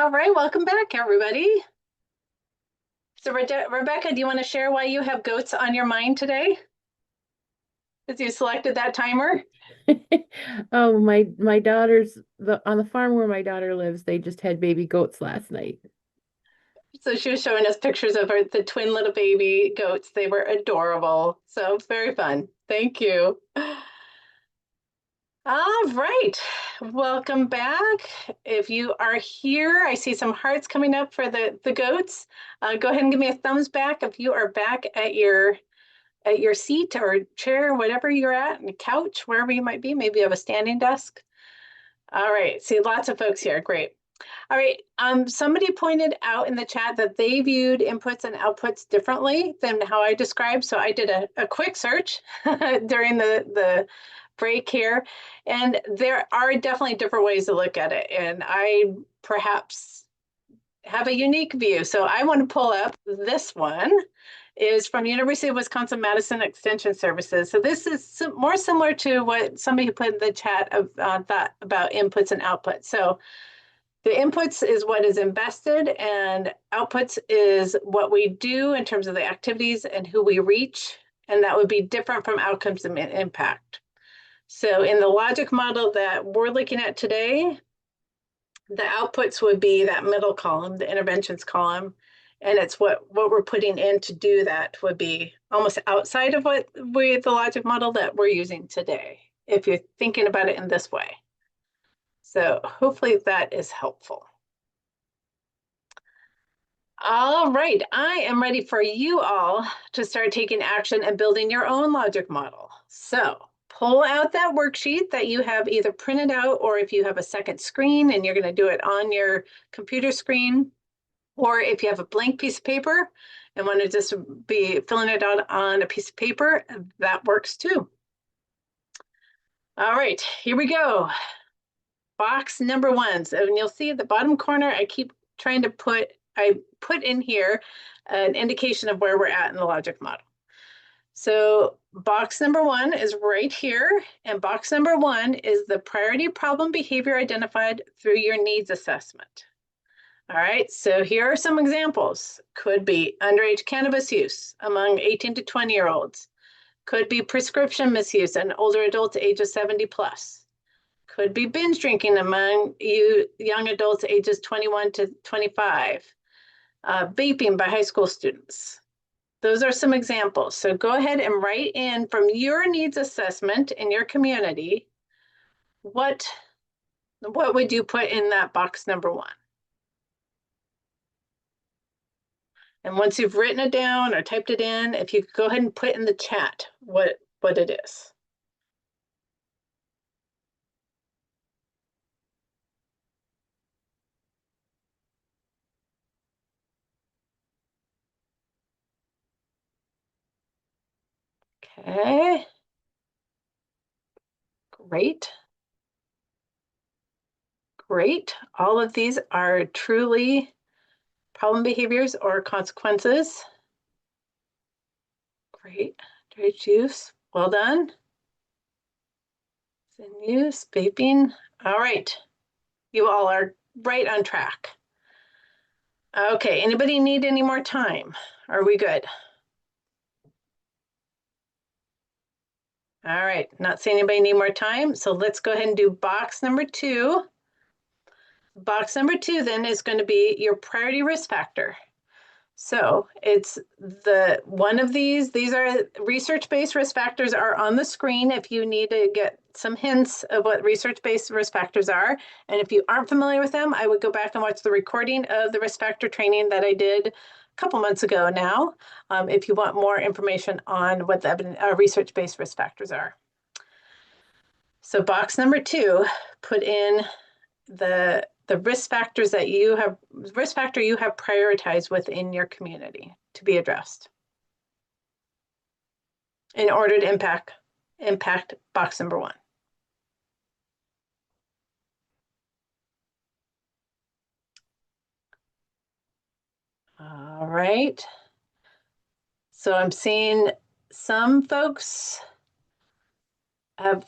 All right, welcome back, everybody. So Rebecca, do you want to share why you have goats on your mind today? Because you selected that timer? Oh, my daughter's on the farm where my daughter lives, they just had baby goats last night. So she was showing us pictures of the twin little baby goats. They were adorable. So it's very fun. Thank you. All right. Welcome back. If you are here, I see some hearts coming up for the goats. Go ahead and give me a thumbs back if you are back at your seat or chair, whatever you're at, and couch, wherever you might be. Maybe you have a standing desk. All right. See lots of folks here. Great. All right. Somebody pointed out in the chat that they viewed inputs and outputs differently than how I described. So I did a quick search during the break here, and there are definitely different ways to look at it. And I perhaps have a unique view. So I want to pull up this one is from University of Wisconsin-Madison Extension Services. So this is more similar to what somebody put in the chat of thought about inputs and outputs. So the inputs is what is invested, and outputs is what we do in terms of the activities and who we reach. And that would be different from outcomes and impact. So in the logic model that we're looking at today, the outputs would be that middle column, the interventions column. And it's what we're putting in to do that would be almost outside of the logic model that we're using today, if you're thinking about it in this way. So hopefully that is helpful. All right, I am ready for you all to start taking action and building your own logic model. So pull out that worksheet that you have either printed out, or if you have a second screen and you're going to do it on your computer screen, or if you have a blank piece of paper and want to just be filling it out on a piece of paper, that works too. All right, here we go. Box number 1. So, and you'll see at the bottom corner, I keep trying to I put in here an indication of where we're at in the logic model. So box number 1 is right here, and box number 1 is the priority problem behavior identified through your needs assessment. All right, so here are some examples. Could be underage cannabis use among 18 to 20-year-olds. Could be prescription misuse in older adults ages 70 plus. Could be binge drinking among young adults ages 21 to 25. Vaping by high school students. Those are some examples. So go ahead and write in from your needs assessment in your community, what would you put in that box number 1? And once you've written it down or typed it in, if you could go ahead and put in the chat what it is. Okay. Great. Great. All of these are truly problem behaviors or consequences. Great. Great use. Well done. In use, vaping. All right. You all are right on track. Okay. Anybody need any more time? Are we good? All right. Not seeing anybody need more time. So let's go ahead and do box number 2. Box number 2 then is going to be your priority risk factor. So it's one of these are research-based risk factors are on the screen if you need to get some hints of what research-based risk factors are. And if you aren't familiar with them, I would go back and watch the recording of the risk factor training that I did a couple months ago now, if you want more information on what the research-based risk factors are. So box number 2, put in the risk factors that you have prioritized within your community to be addressed in order to impact box number 1. All right. So I'm seeing some folks have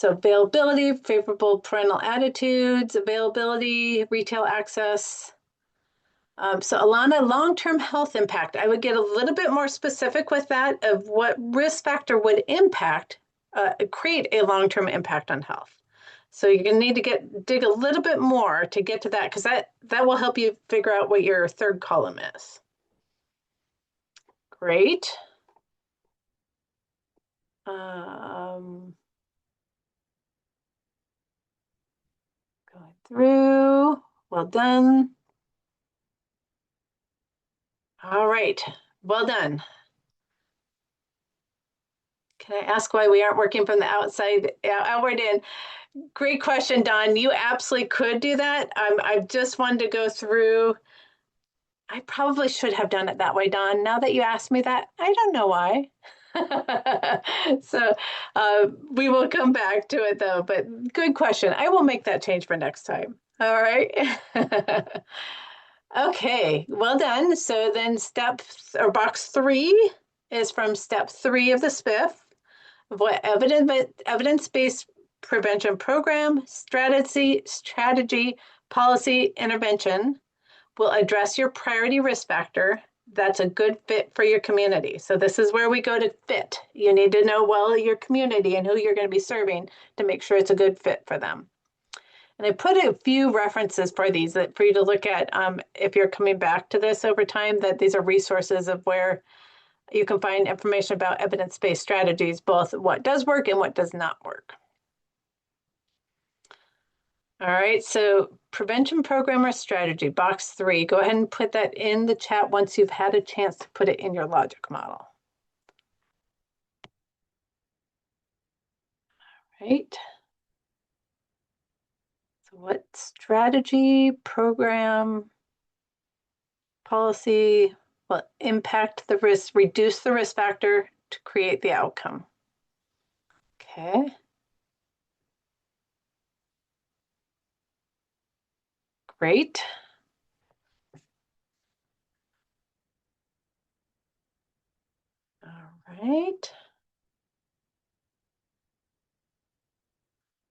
availability, favorable parental attitudes, availability, retail access. So Alana, long-term health impact. I would get a little bit more specific with that of what risk factor would create a long-term impact on health. So you're going to need to dig a little bit more to get to that because that will help you figure out what your third column is. Great. Going through. Well done. All right. Well done. Can I ask why we aren't working from the outside outward in? Great question, Don. You absolutely could do that. I just wanted to go through. I probably should have done it that way, Don. Now that you asked me that, I don't know why. So we will come back to it though, but good question. I will make that change for next time. All right. Okay, well done. So then box 3 is from step 3 of the SPIF of what evidence-based prevention program, strategy, policy, intervention will address your priority risk factor that's a good fit for your community. So this is where we go to fit. You need to know well your community and who you're going to be serving to make sure it's a good fit for them. And I put a few references for these for you to look at if you're coming back to this over time, that these are resources of where you can find information about evidence-based strategies, both what does work and what does not work. All right, so prevention program or strategy, box 3. Go ahead and put that in the chat once you've had a chance to put it in your logic model. All right. So what strategy, program, policy will impact the risk, reduce the risk factor to create the outcome? Okay. Great. All right.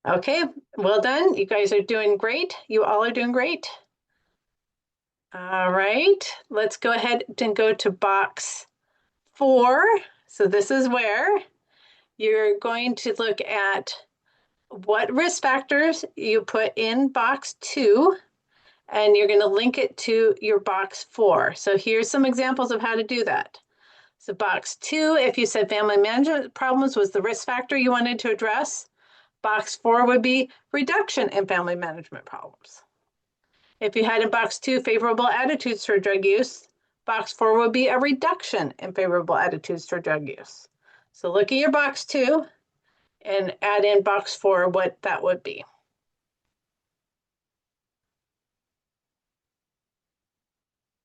Okay, well done. You guys are doing great. You all are doing great. All right, let's go ahead and go to box 4. So this is where you're going to look at what risk factors you put in box 2, and you're going to link it to your box 4. So here's some examples of how to do that. So box 2, if you said family management problems was the risk factor you wanted to address, box 4 would be reduction in family management problems. If you had in box 2 favorable attitudes for drug use, box 4 would be a reduction in favorable attitudes for drug use. So look at your box 2 and add in box 4 what that would be.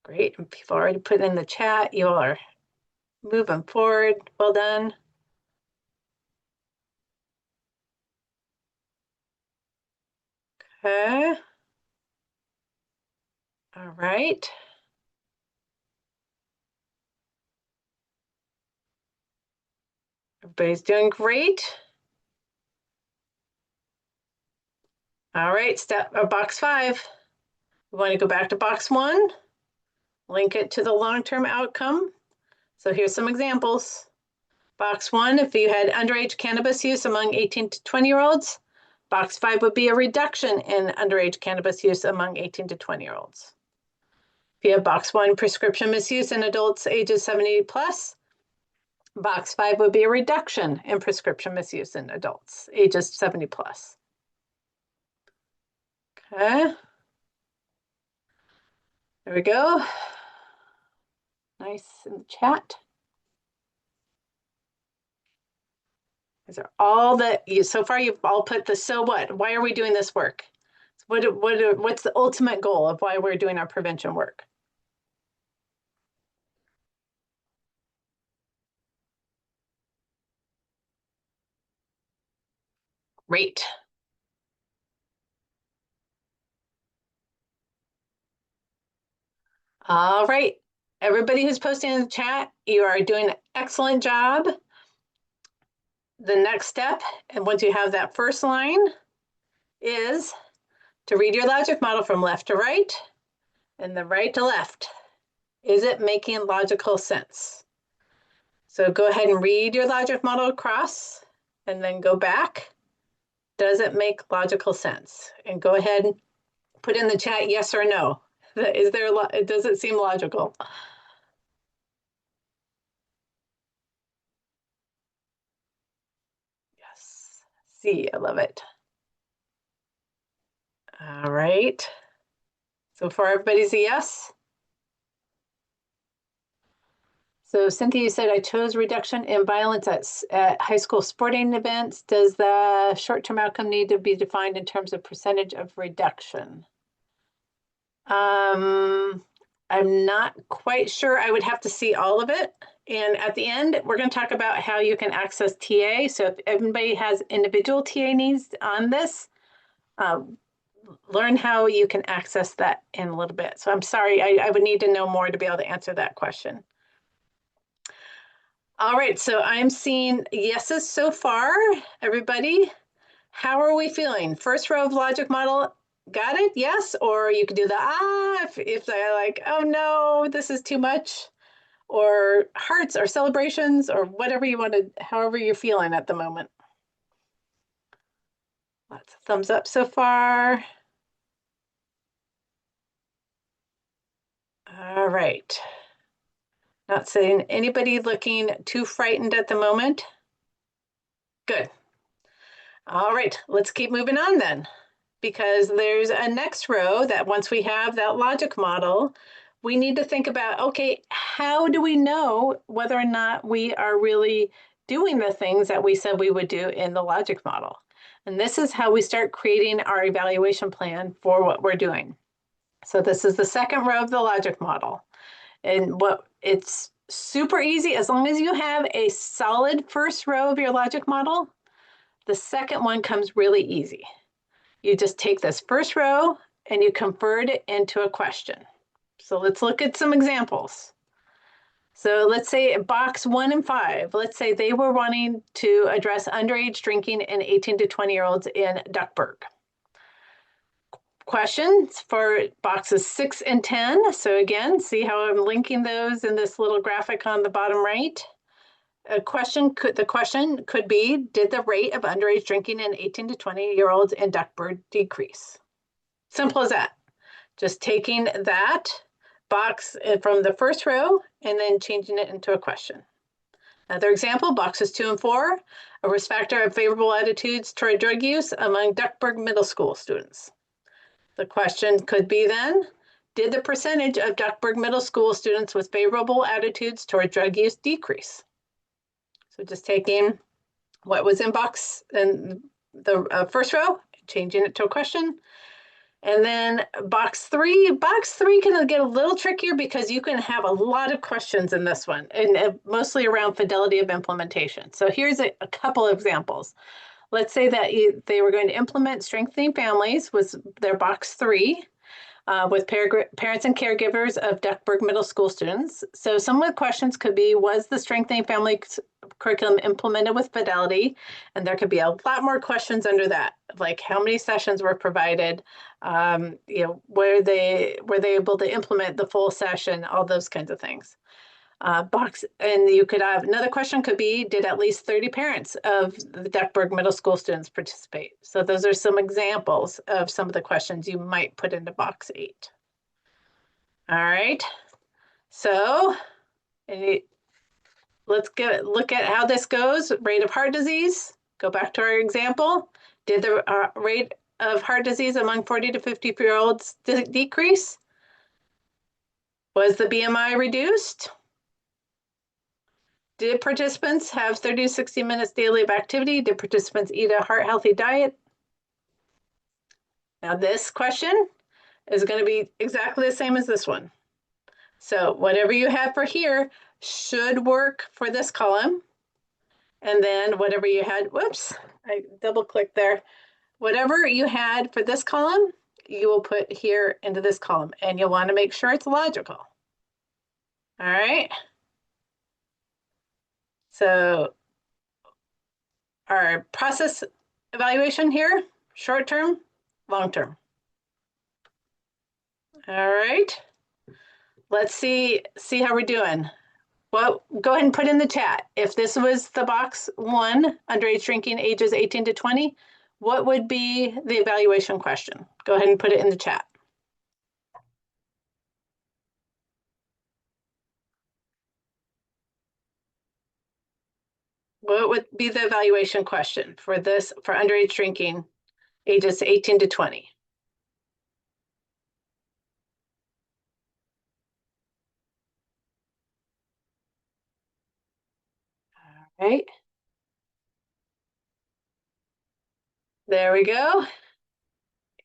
Great. And people already put in the chat. You all are moving forward. Well done. Okay. All right. Everybody's doing great. All right, box 5. We want to go back to box 1, link it to the long-term outcome. So here's some examples. Box 1, if you had underage cannabis use among 18 to 20-year-olds, box 5 would be a reduction in underage cannabis use among 18 to 20-year-olds. If you have box 1, prescription misuse in adults ages 70 plus, box 5 would be a reduction in prescription misuse in adults ages 70 plus. Okay. There we go. Nice in the chat. These are all so far you've all put the so what? Why are we doing this work? What's the ultimate goal of why we're doing our prevention work? Great. All right. Everybody who's posting in the chat, you are doing an excellent job. The next step, and once you have that first line, is to read your logic model from left to right and the right to left. Is it making logical sense? So go ahead and read your logic model across and then go back. Does it make logical sense? And go ahead and put in the chat yes or no. Does it seem logical? Yes. See, I love it. All right. So far, everybody's a yes. So Cynthia, you said I chose reduction in violence at high school sporting events. Does the short-term outcome need to be defined in terms of percentage of reduction? I'm not quite sure. I would have to see all of it. And at the end, we're going to talk about how you can access TA. So if everybody has individual TA needs on this, learn how you can access that in a little bit. So I'm sorry, I would need to know more to be able to answer that question. All right, so I'm seeing yeses so far, everybody. How are we feeling? First row of logic model, got it? Yes, or you could do the if they're like, oh no, this is too much, or hearts or celebrations or whatever you want to, however you're feeling at the moment. Lots of thumbs up so far. All right. Not seeing anybody looking too frightened at the moment. Good. All right, let's keep moving on then, because there's a next row that once we have that logic model, we need to think about, okay, how do we know whether or not we are really doing the things that we said we would do in the logic model? And this is how we start creating our evaluation plan for what we're doing. So this is the second row of the logic model. And it's super easy as long as you have a solid first row of your logic model. The second one comes really easy. You just take this first row and you convert it into a question. So let's look at some examples. So let's say box 1 and 5, let's say they were wanting to address underage drinking in 18 to 20-year-olds in Duckburg. Questions for boxes 6 and 10. So again, see how I'm linking those in this little graphic on the bottom right. The question could be, did the rate of underage drinking in 18 to 20-year-olds in Duckburg decrease? Simple as that. Just taking that box from the first row and then changing it into a question. Another example, boxes 2 and 4, a risk factor of favorable attitudes toward drug use among Duckburg Middle School students. The question could be then, did the percentage of Duckburg Middle School students with favorable attitudes toward drug use decrease? So just taking what was in box in the first row, changing it to a question. And then box three can get a little trickier because you can have a lot of questions in this one, and mostly around fidelity of implementation. So here's a couple of examples. Let's say that they were going to implement strengthening families was their box 3 with parents and caregivers of Duckburg Middle School students. So some of the questions could be, was the strengthening family curriculum implemented with fidelity? And there could be a lot more questions under that, like how many sessions were provided, were they able to implement the full session, all those kinds of things. And you could have another question could be, did at least 30 parents of the Duckburg Middle School students participate? So those are some examples of some of the questions you might put into box 8. All right, so let's look at how this goes. Rate of heart disease, go back to our example. Did the rate of heart disease among 40 to 50-year-olds decrease? Was the BMI reduced? Did participants have 30 to 60 minutes daily of activity? Did participants eat a heart-healthy diet? Now this question is going to be exactly the same as this one. So whatever you have for here should work for this column. And then whatever you had, whoops, I double-clicked there. Whatever you had for this column, you will put here into this column. And you'll want to make sure it's logical. All right. So our process evaluation here, short term, long term. All right. Let's see how we're doing. Well, go ahead and put in the chat. If this was the box 1, underage drinking ages 18 to 20, what would be the evaluation question? Go ahead and put it in the chat. What would be the evaluation question for this, for underage drinking ages 18 to 20? All right. There we go.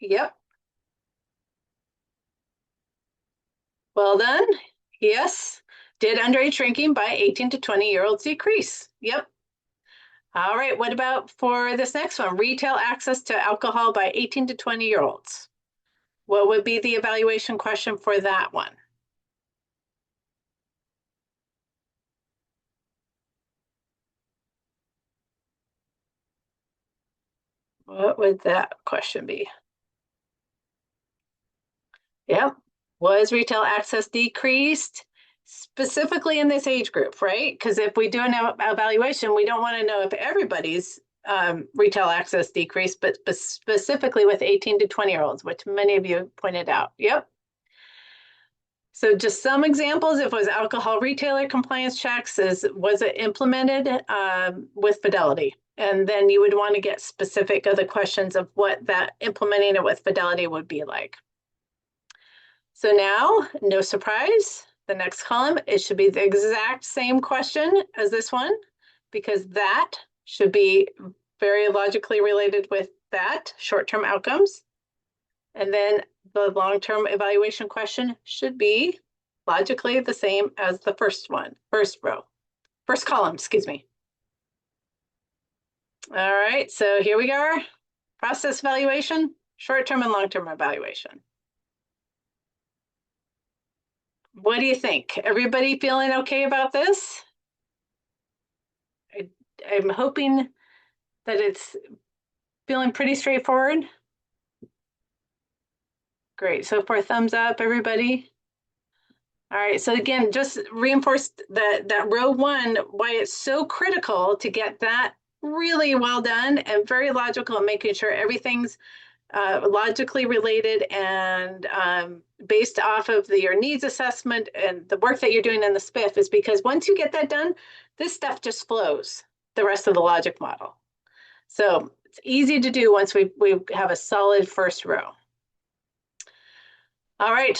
Yep. Well done. Yes. Did underage drinking by 18 to 20-year-olds decrease? Yep. All right. What about for this next one? Retail access to alcohol by 18 to 20-year-olds. What would be the evaluation question for that one? What would that question be? Yep. Was retail access decreased specifically in this age group, right? Because if we do an evaluation, we don't want to know if everybody's retail access decreased, but specifically with 18 to 20-year-olds, which many of you pointed out. Yep. So just some examples, if it was alcohol retailer compliance checks, was it implemented with fidelity? And then you would want to get specific other questions of what that implementing it with fidelity would be like. So now, no surprise, the next column, it should be the exact same question as this one, because that should be very logically related with that, short-term outcomes. And then the long-term evaluation question should be logically the same as the first column, excuse me. All right, so here we are. Process evaluation, short-term and long-term evaluation. What do you think? Everybody feeling okay about this? I'm hoping that it's feeling pretty straightforward. Great, so for a thumbs up, everybody. All right, so again, just reinforce that row 1, why it's so critical to get that really well done and very logical and making sure everything's logically related and based off of your needs assessment and the work that you're doing in the SPIF is because once you get that done, this stuff just flows the rest of the logic model. So it's easy to do once we have a solid first row. All right,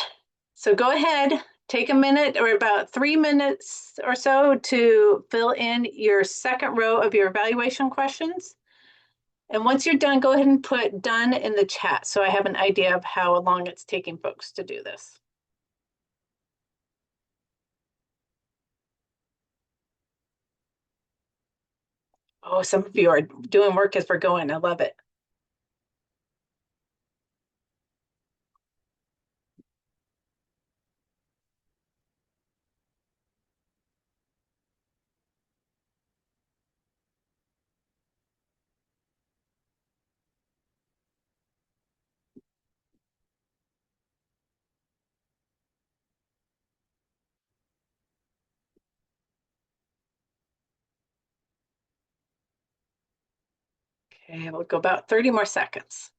so go ahead, take a minute or about 3 minutes or so to fill in your second row of your evaluation questions. And once you're done, go ahead and put done in the chat so I have an idea of how long it's taking folks to do this. Oh, some of you are doing work as we're going. I love it. Okay, we'll go about 30 more seconds.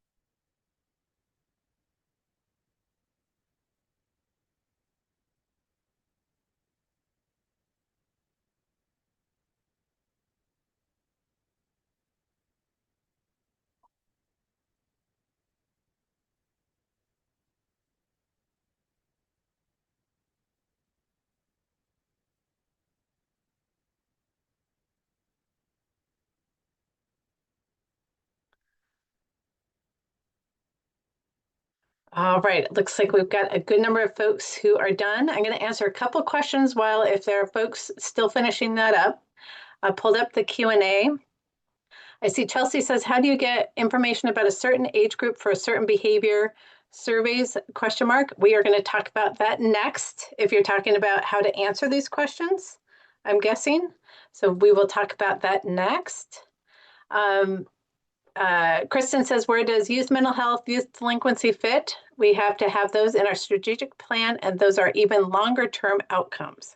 All right, it looks like we've got a good number of folks who are done. I'm going to answer a couple of questions while if there are folks still finishing that up. I pulled up the Q&A. I see Chelsea says, how do you get information about a certain age group for a certain behavior? Surveys, question mark. We are going to talk about that next if you're talking about how to answer these questions, I'm guessing. So we will talk about that next. Kristen says, where does youth mental health, youth delinquency fit? We have to have those in our strategic plan, and those are even longer term outcomes.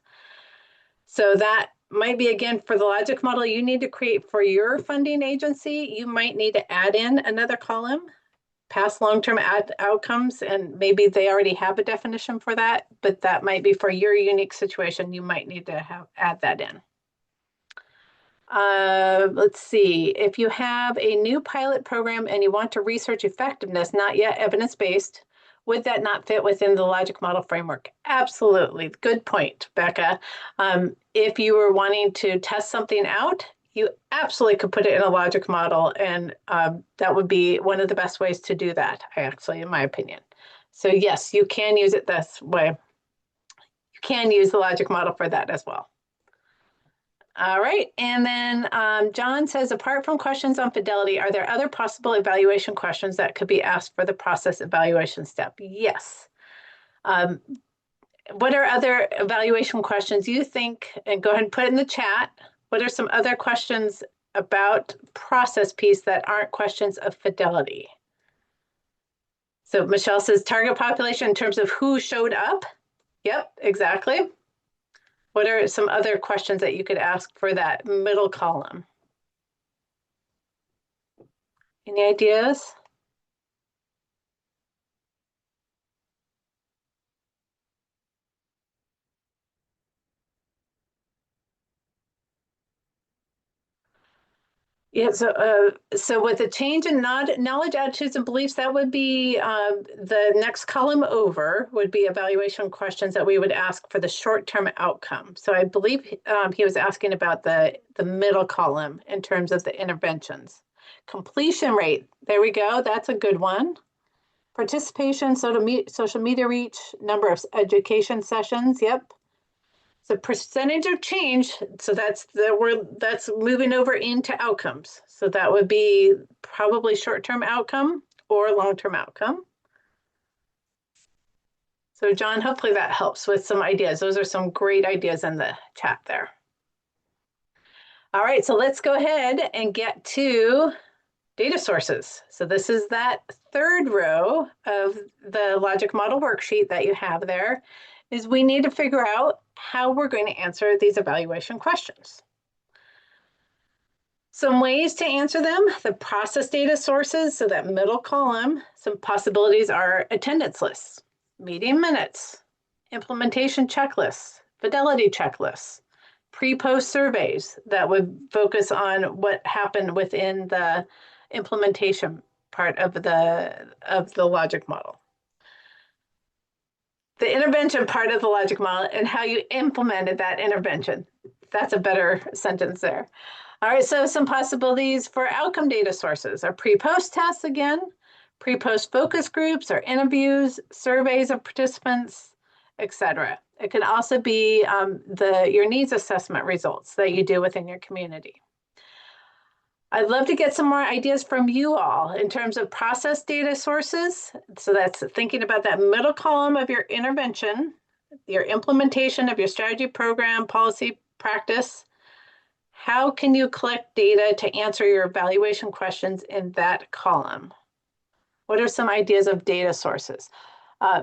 So that might be, again, for the logic model you need to create for your funding agency, you might need to add in another column, past long-term outcomes, and maybe they already have a definition for that, but that might be for your unique situation. You might need to add that in. Let's see, if you have a new pilot program and you want to research effectiveness, not yet evidence-based, would that not fit within the logic model framework? Absolutely. Good point, Becca. If you were wanting to test something out, you absolutely could put it in a logic model, and that would be one of the best ways to do that, actually, in my opinion. So yes, you can use it this way. You can use the logic model for that as well. All right, and then John says, apart from questions on fidelity, are there other possible evaluation questions that could be asked for the process evaluation step? Yes. What are other evaluation questions you think, and go ahead and put it in the chat, what are some other questions about process piece that aren't questions of fidelity? So Michelle says target population in terms of who showed up. Yep, exactly. What are some other questions that you could ask for that middle column? Any ideas? Yeah, so with the change in knowledge, attitudes, and beliefs, that would be the next column over would be evaluation questions that we would ask for the short-term outcome. So I believe he was asking about the middle column in terms of the interventions. Completion rate, there we go, that's a good one. Participation, social media reach, number of education sessions, yep. So percentage of change, so that's moving over into outcomes. So that would be probably short-term outcome or long-term outcome. So John, hopefully that helps with some ideas. Those are some great ideas in the chat there. All right, so let's go ahead and get to data sources. So this is that third row of the logic model worksheet that you have there, is we need to figure out how we're going to answer these evaluation questions. Some ways to answer them, the process data sources, so that middle column, some possibilities are attendance lists, meeting minutes, implementation checklists, fidelity checklists, pre-post surveys that would focus on what happened within the implementation part of the logic model. The intervention part of the logic model and how you implemented that intervention. That's a better sentence there. All right, so some possibilities for outcome data sources are pre-post tests again, pre-post focus groups or interviews, surveys of participants, etc. It can also be your needs assessment results that you do within your community. I'd love to get some more ideas from you all in terms of process data sources. So that's thinking about that middle column of your intervention, your implementation of your strategy, program, policy, practice. How can you collect data to answer your evaluation questions in that column? What are some ideas of data sources?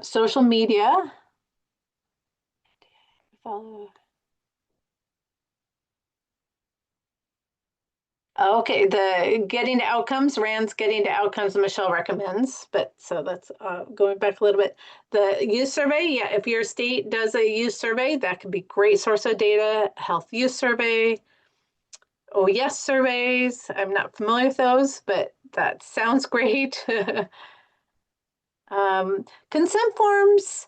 Social media. Okay, the getting to outcomes, Rand's getting to outcomes Michelle recommends, but so that's going back a little bit. The youth survey, yeah, if your state does a youth survey, that could be great source of data. Health youth survey, oh yes surveys, I'm not familiar with those, but that sounds great. Consent forms,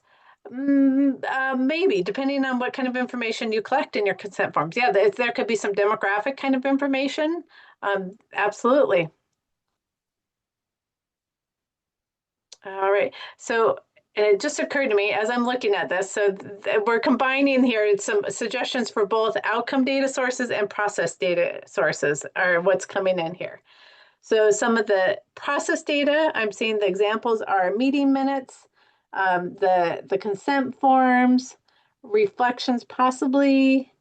maybe, depending on what kind of information you collect in your consent forms. Yeah, there could be some demographic kind of information. Absolutely. All right. So it just occurred to me as I'm looking at this, so we're combining here some suggestions for both outcome data sources and process data sources are what's coming in here. So some of the process data, I'm seeing the examples are meeting minutes, the consent forms, reflections possibly,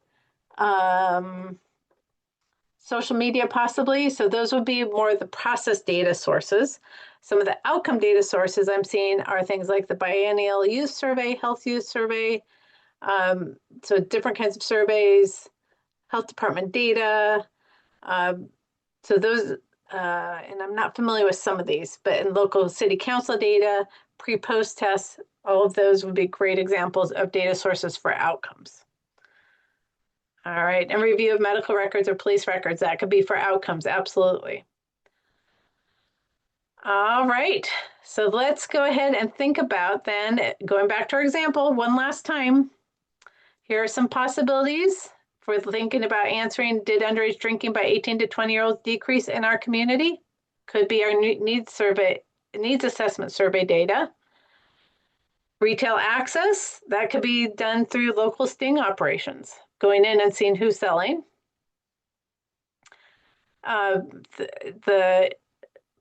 social media possibly. So those would be more the process data sources. Some of the outcome data sources I'm seeing are things like the biennial use survey, health use survey. So different kinds of surveys, health department data. Um, so those, and I'm not familiar with some of these, but in local city council data, pre-post tests, all of those would be great examples of data sources for outcomes. All right, and review of medical records or police records, that could be for outcomes, absolutely. All right, so let's go ahead and think about then, going back to our example one last time. Here are some possibilities for thinking about answering, did underage drinking by 18 to 20-year-olds decrease in our community? Could be our needs assessment survey data. Retail access, that could be done through local sting operations, going in and seeing who's selling. Uh, the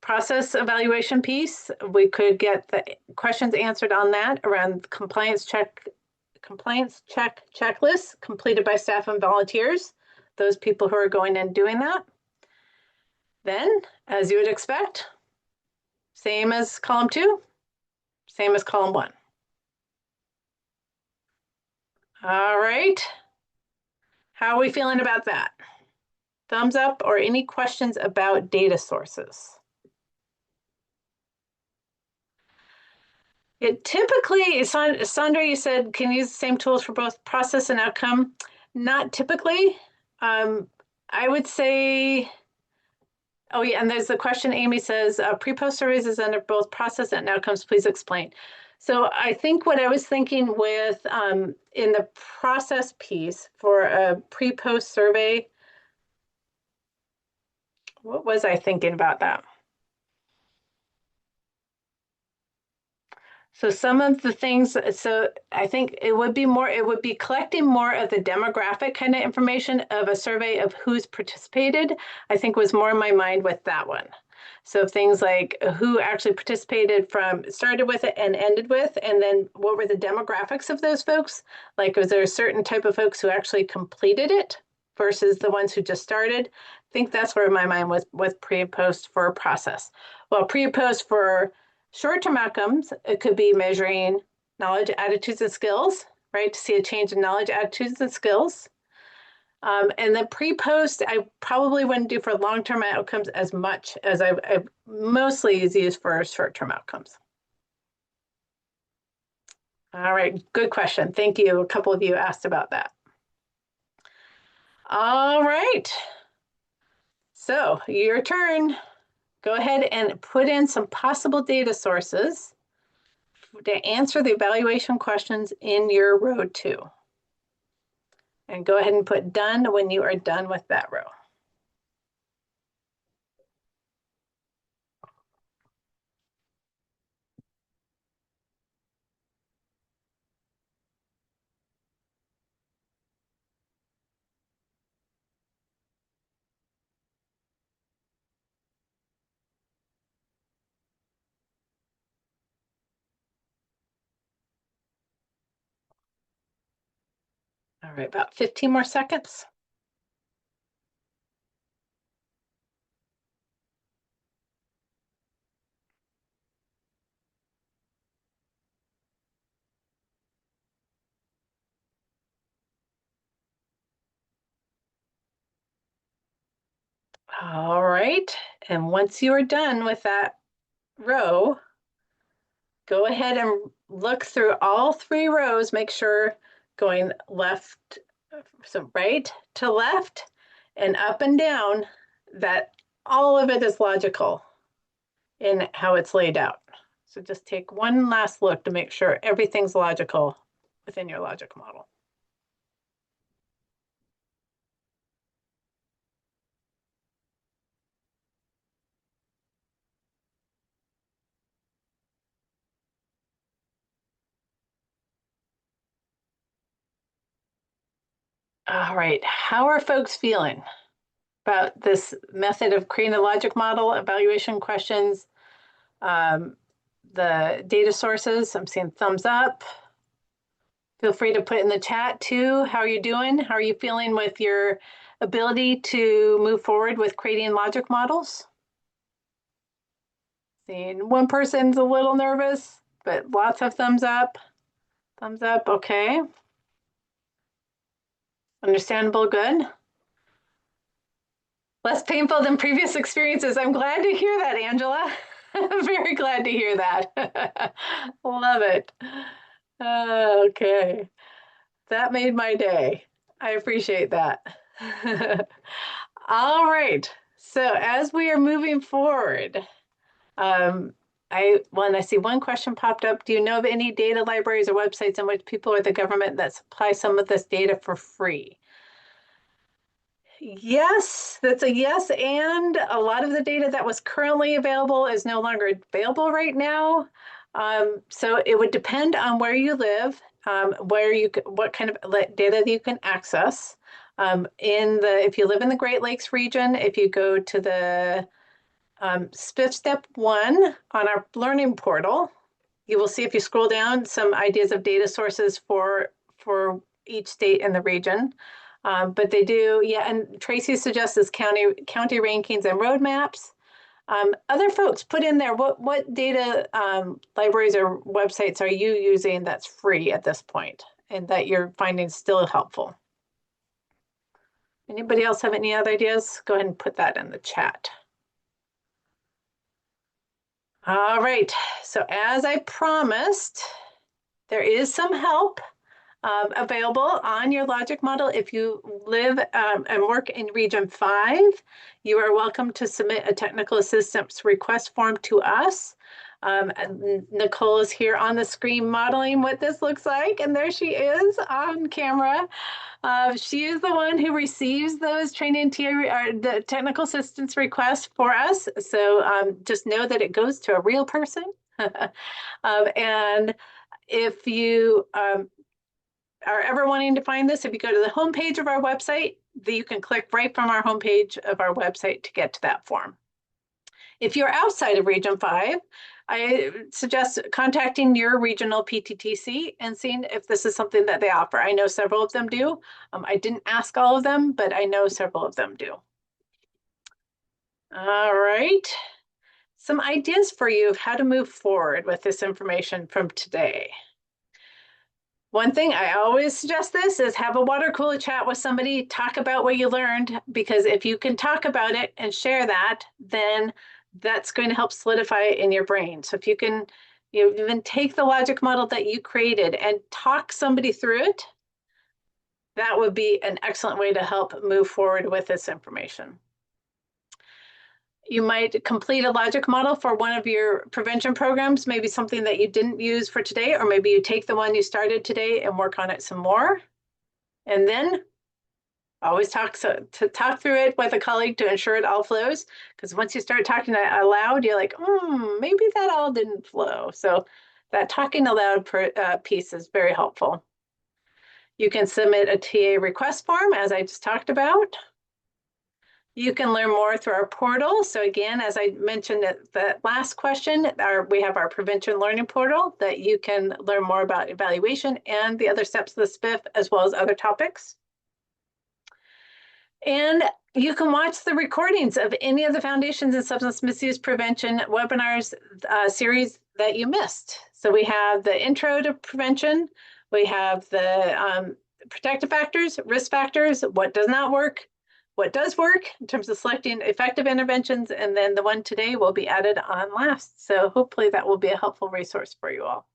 process evaluation piece, we could get the questions answered on that around compliance check checklists completed by staff and volunteers, those people who are going and doing that. Then, as you would expect, same as column 2, same as column 1. All right. How are we feeling about that? Thumbs up or any questions about data sources? It typically, Sandra, you said can use the same tools for both process and outcome. Not typically. I would say, oh yeah, and there's the question Amy says, pre-post surveys is under both process and outcomes, please explain. So I think what I was thinking with in the process piece for a pre-post survey, what was I thinking about that? So some of the things, so I think it would be collecting more of the demographic kind of information of a survey of who's participated, I think was more in my mind with that one. So things like who actually participated from, started with it and ended with, and then what were the demographics of those folks? Like, was there a certain type of folks who actually completed it versus the ones who just started? I think that's where my mind was with pre and post for a process. Well, pre and post for short-term outcomes, it could be measuring knowledge, attitudes, and skills, right? To see a change in knowledge, attitudes, and skills. And then pre-post, I probably wouldn't do for long-term outcomes as much as I mostly is used for short-term outcomes. All right, good question. Thank you. A couple of you asked about that. All right. So your turn. Go ahead and put in some possible data sources to answer the evaluation questions in your row 2. And go ahead and put done when you are done with that row. All right, about 15 more seconds. All right, and once you are done with that row, go ahead and look through all 3 rows, make sure going left, so right to left and up and down, that all of it is logical in how it's laid out. So just take one last look to make sure everything's logical within your logic model. All right, how are folks feeling about this method of creating a logic model, evaluation questions, the data sources? I'm seeing thumbs up. Feel free to put in the chat too. How are you doing? How are you feeling with your ability to move forward with creating logic models? Seeing one person's a little nervous, but lots of thumbs up. Thumbs up, okay. Understandable, good. Less painful than previous experiences. I'm glad to hear that, Angela. Very glad to hear that. Love it. Okay. That made my day. I appreciate that. All right. So as we are moving forward, I see one question popped up. Do you know of any data libraries or websites in which people or the government that supply some of this data for free? Yes, that's a yes. And a lot of the data that was currently available is no longer available right now. So it would depend on where you live, what kind of data you can access. If you live in the Great Lakes region, if you go to the SPIF Step 1 on our learning portal, you will see if you scroll down some ideas of data sources for each state in the region. But they do, yeah, and Tracy suggests county rankings and roadmaps. Other folks put in there, what data libraries or websites are you using that's free at this point and that you're finding still helpful? Anybody else have any other ideas? Go ahead and put that in the chat. All right, so as I promised, there is some help available on your logic model. If you live and work in Region 5, you are welcome to submit a technical assistance request form to us. Nicole is here on the screen modeling what this looks like, and there she is on camera. She is the one who receives those training the technical assistance requests for us. So just know that it goes to a real person. And if you are ever wanting to find this, if you go to the homepage of our website, you can click right from our homepage of our website to get to that form. If you're outside of Region 5, I suggest contacting your regional PTTC and seeing if this is something that they offer. I know several of them do. I didn't ask all of them, but I know several of them do. All right. Some ideas for you of how to move forward with this information from today. One thing I always suggest this is have a water cooler chat with somebody, talk about what you learned, because if you can talk about it and share that, then that's going to help solidify it in your brain. So if you can even take the logic model that you created and talk somebody through it, that would be an excellent way to help move forward with this information. You might complete a logic model for one of your prevention programs, maybe something that you didn't use for today, or maybe you take the one you started today and work on it some more. And then always talk through it with a colleague to ensure it all flows. Because once you start talking out loud, you're like, maybe that all didn't flow. So that talking aloud piece is very helpful. You can submit a TA request form, as I just talked about. You can learn more through our portal. So again, as I mentioned at the last question, we have our prevention learning portal that you can learn more about evaluation and the other steps of the SPIF, as well as other topics. And you can watch the recordings of any of the Foundations in Substance Misuse Prevention webinars series that you missed. So we have the intro to prevention, we have the protective factors, risk factors, what does not work, what does work in terms of selecting effective interventions, and then the one today will be added on last. So hopefully that will be a helpful resource for you all.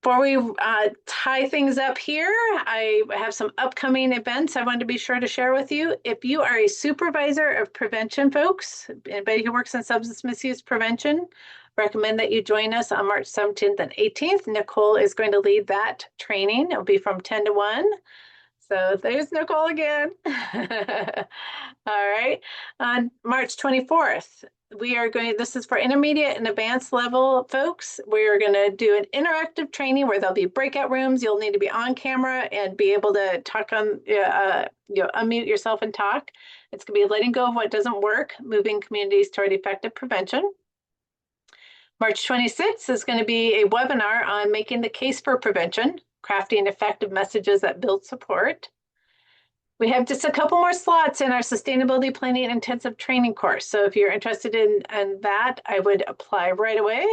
Before we tie things up here, I have some upcoming events I wanted to be sure to share with you. If you are a supervisor of prevention folks, anybody who works in substance misuse prevention, recommend that you join us on March 17th and 18th. Nicole is going to lead that training. It'll be from 10 to 1. So there's Nicole again. All right. On March 24th, this is for intermediate and advanced level folks. We are going to do an interactive training where there'll be breakout rooms. You'll need to be on camera and be able to talk unmute yourself and talk. It's going to be letting go of what doesn't work, moving communities toward effective prevention. March 26th is going to be a webinar on making the case for prevention, crafting effective messages that build support. We have just a couple more slots in our sustainability planning intensive training course. So if you're interested in that, I would apply right away.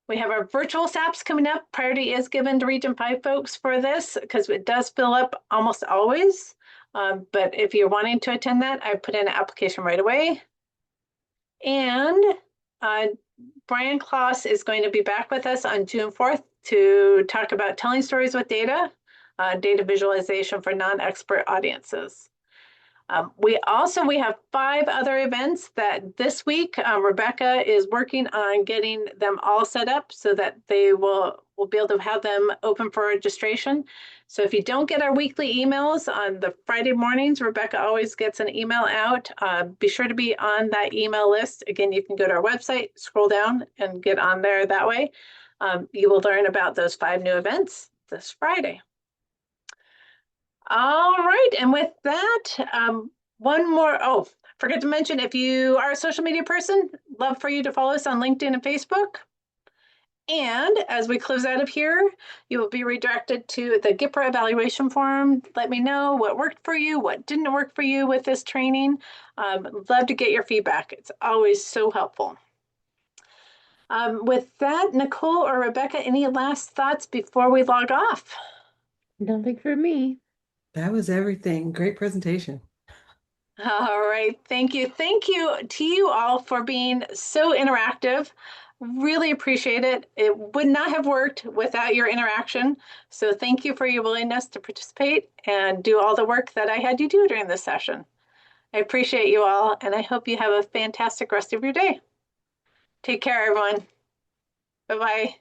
We have our virtual SAPs coming up. Priority is given to Region 5 folks for this because it does fill up almost always. But if you're wanting to attend that, I put in an application right away. And Brian Kloss is going to be back with us on June 4th to talk about telling stories with data, data visualization for non-expert audiences. We have 5 other events that this week Rebecca is working on getting them all set up so that they will be able to have them open for registration. So if you don't get our weekly emails on the Friday mornings, Rebecca always gets an email out. Be sure to be on that email list. Again, you can go to our website, scroll down, and get on there that way. You will learn about those 5 new events this Friday. All right, and with that, one more. Oh, forget to mention, if you are a social media person, love for you to follow us on LinkedIn and Facebook. And as we close out of here, you will be redirected to the GIPRA evaluation form. Let me know what worked for you, what didn't work for you with this training. Love to get your feedback. It's always so helpful. With that, Nicole or Rebecca, any last thoughts before we log off? Nothing for me. That was everything. Great presentation. All right. Thank you. Thank you to you all for being so interactive. Really appreciate it. It would not have worked without your interaction. So thank you for your willingness to participate and do all the work that I had you do during this session. I appreciate you all, and I hope you have a fantastic rest of your day. Take care, everyone. Bye-bye.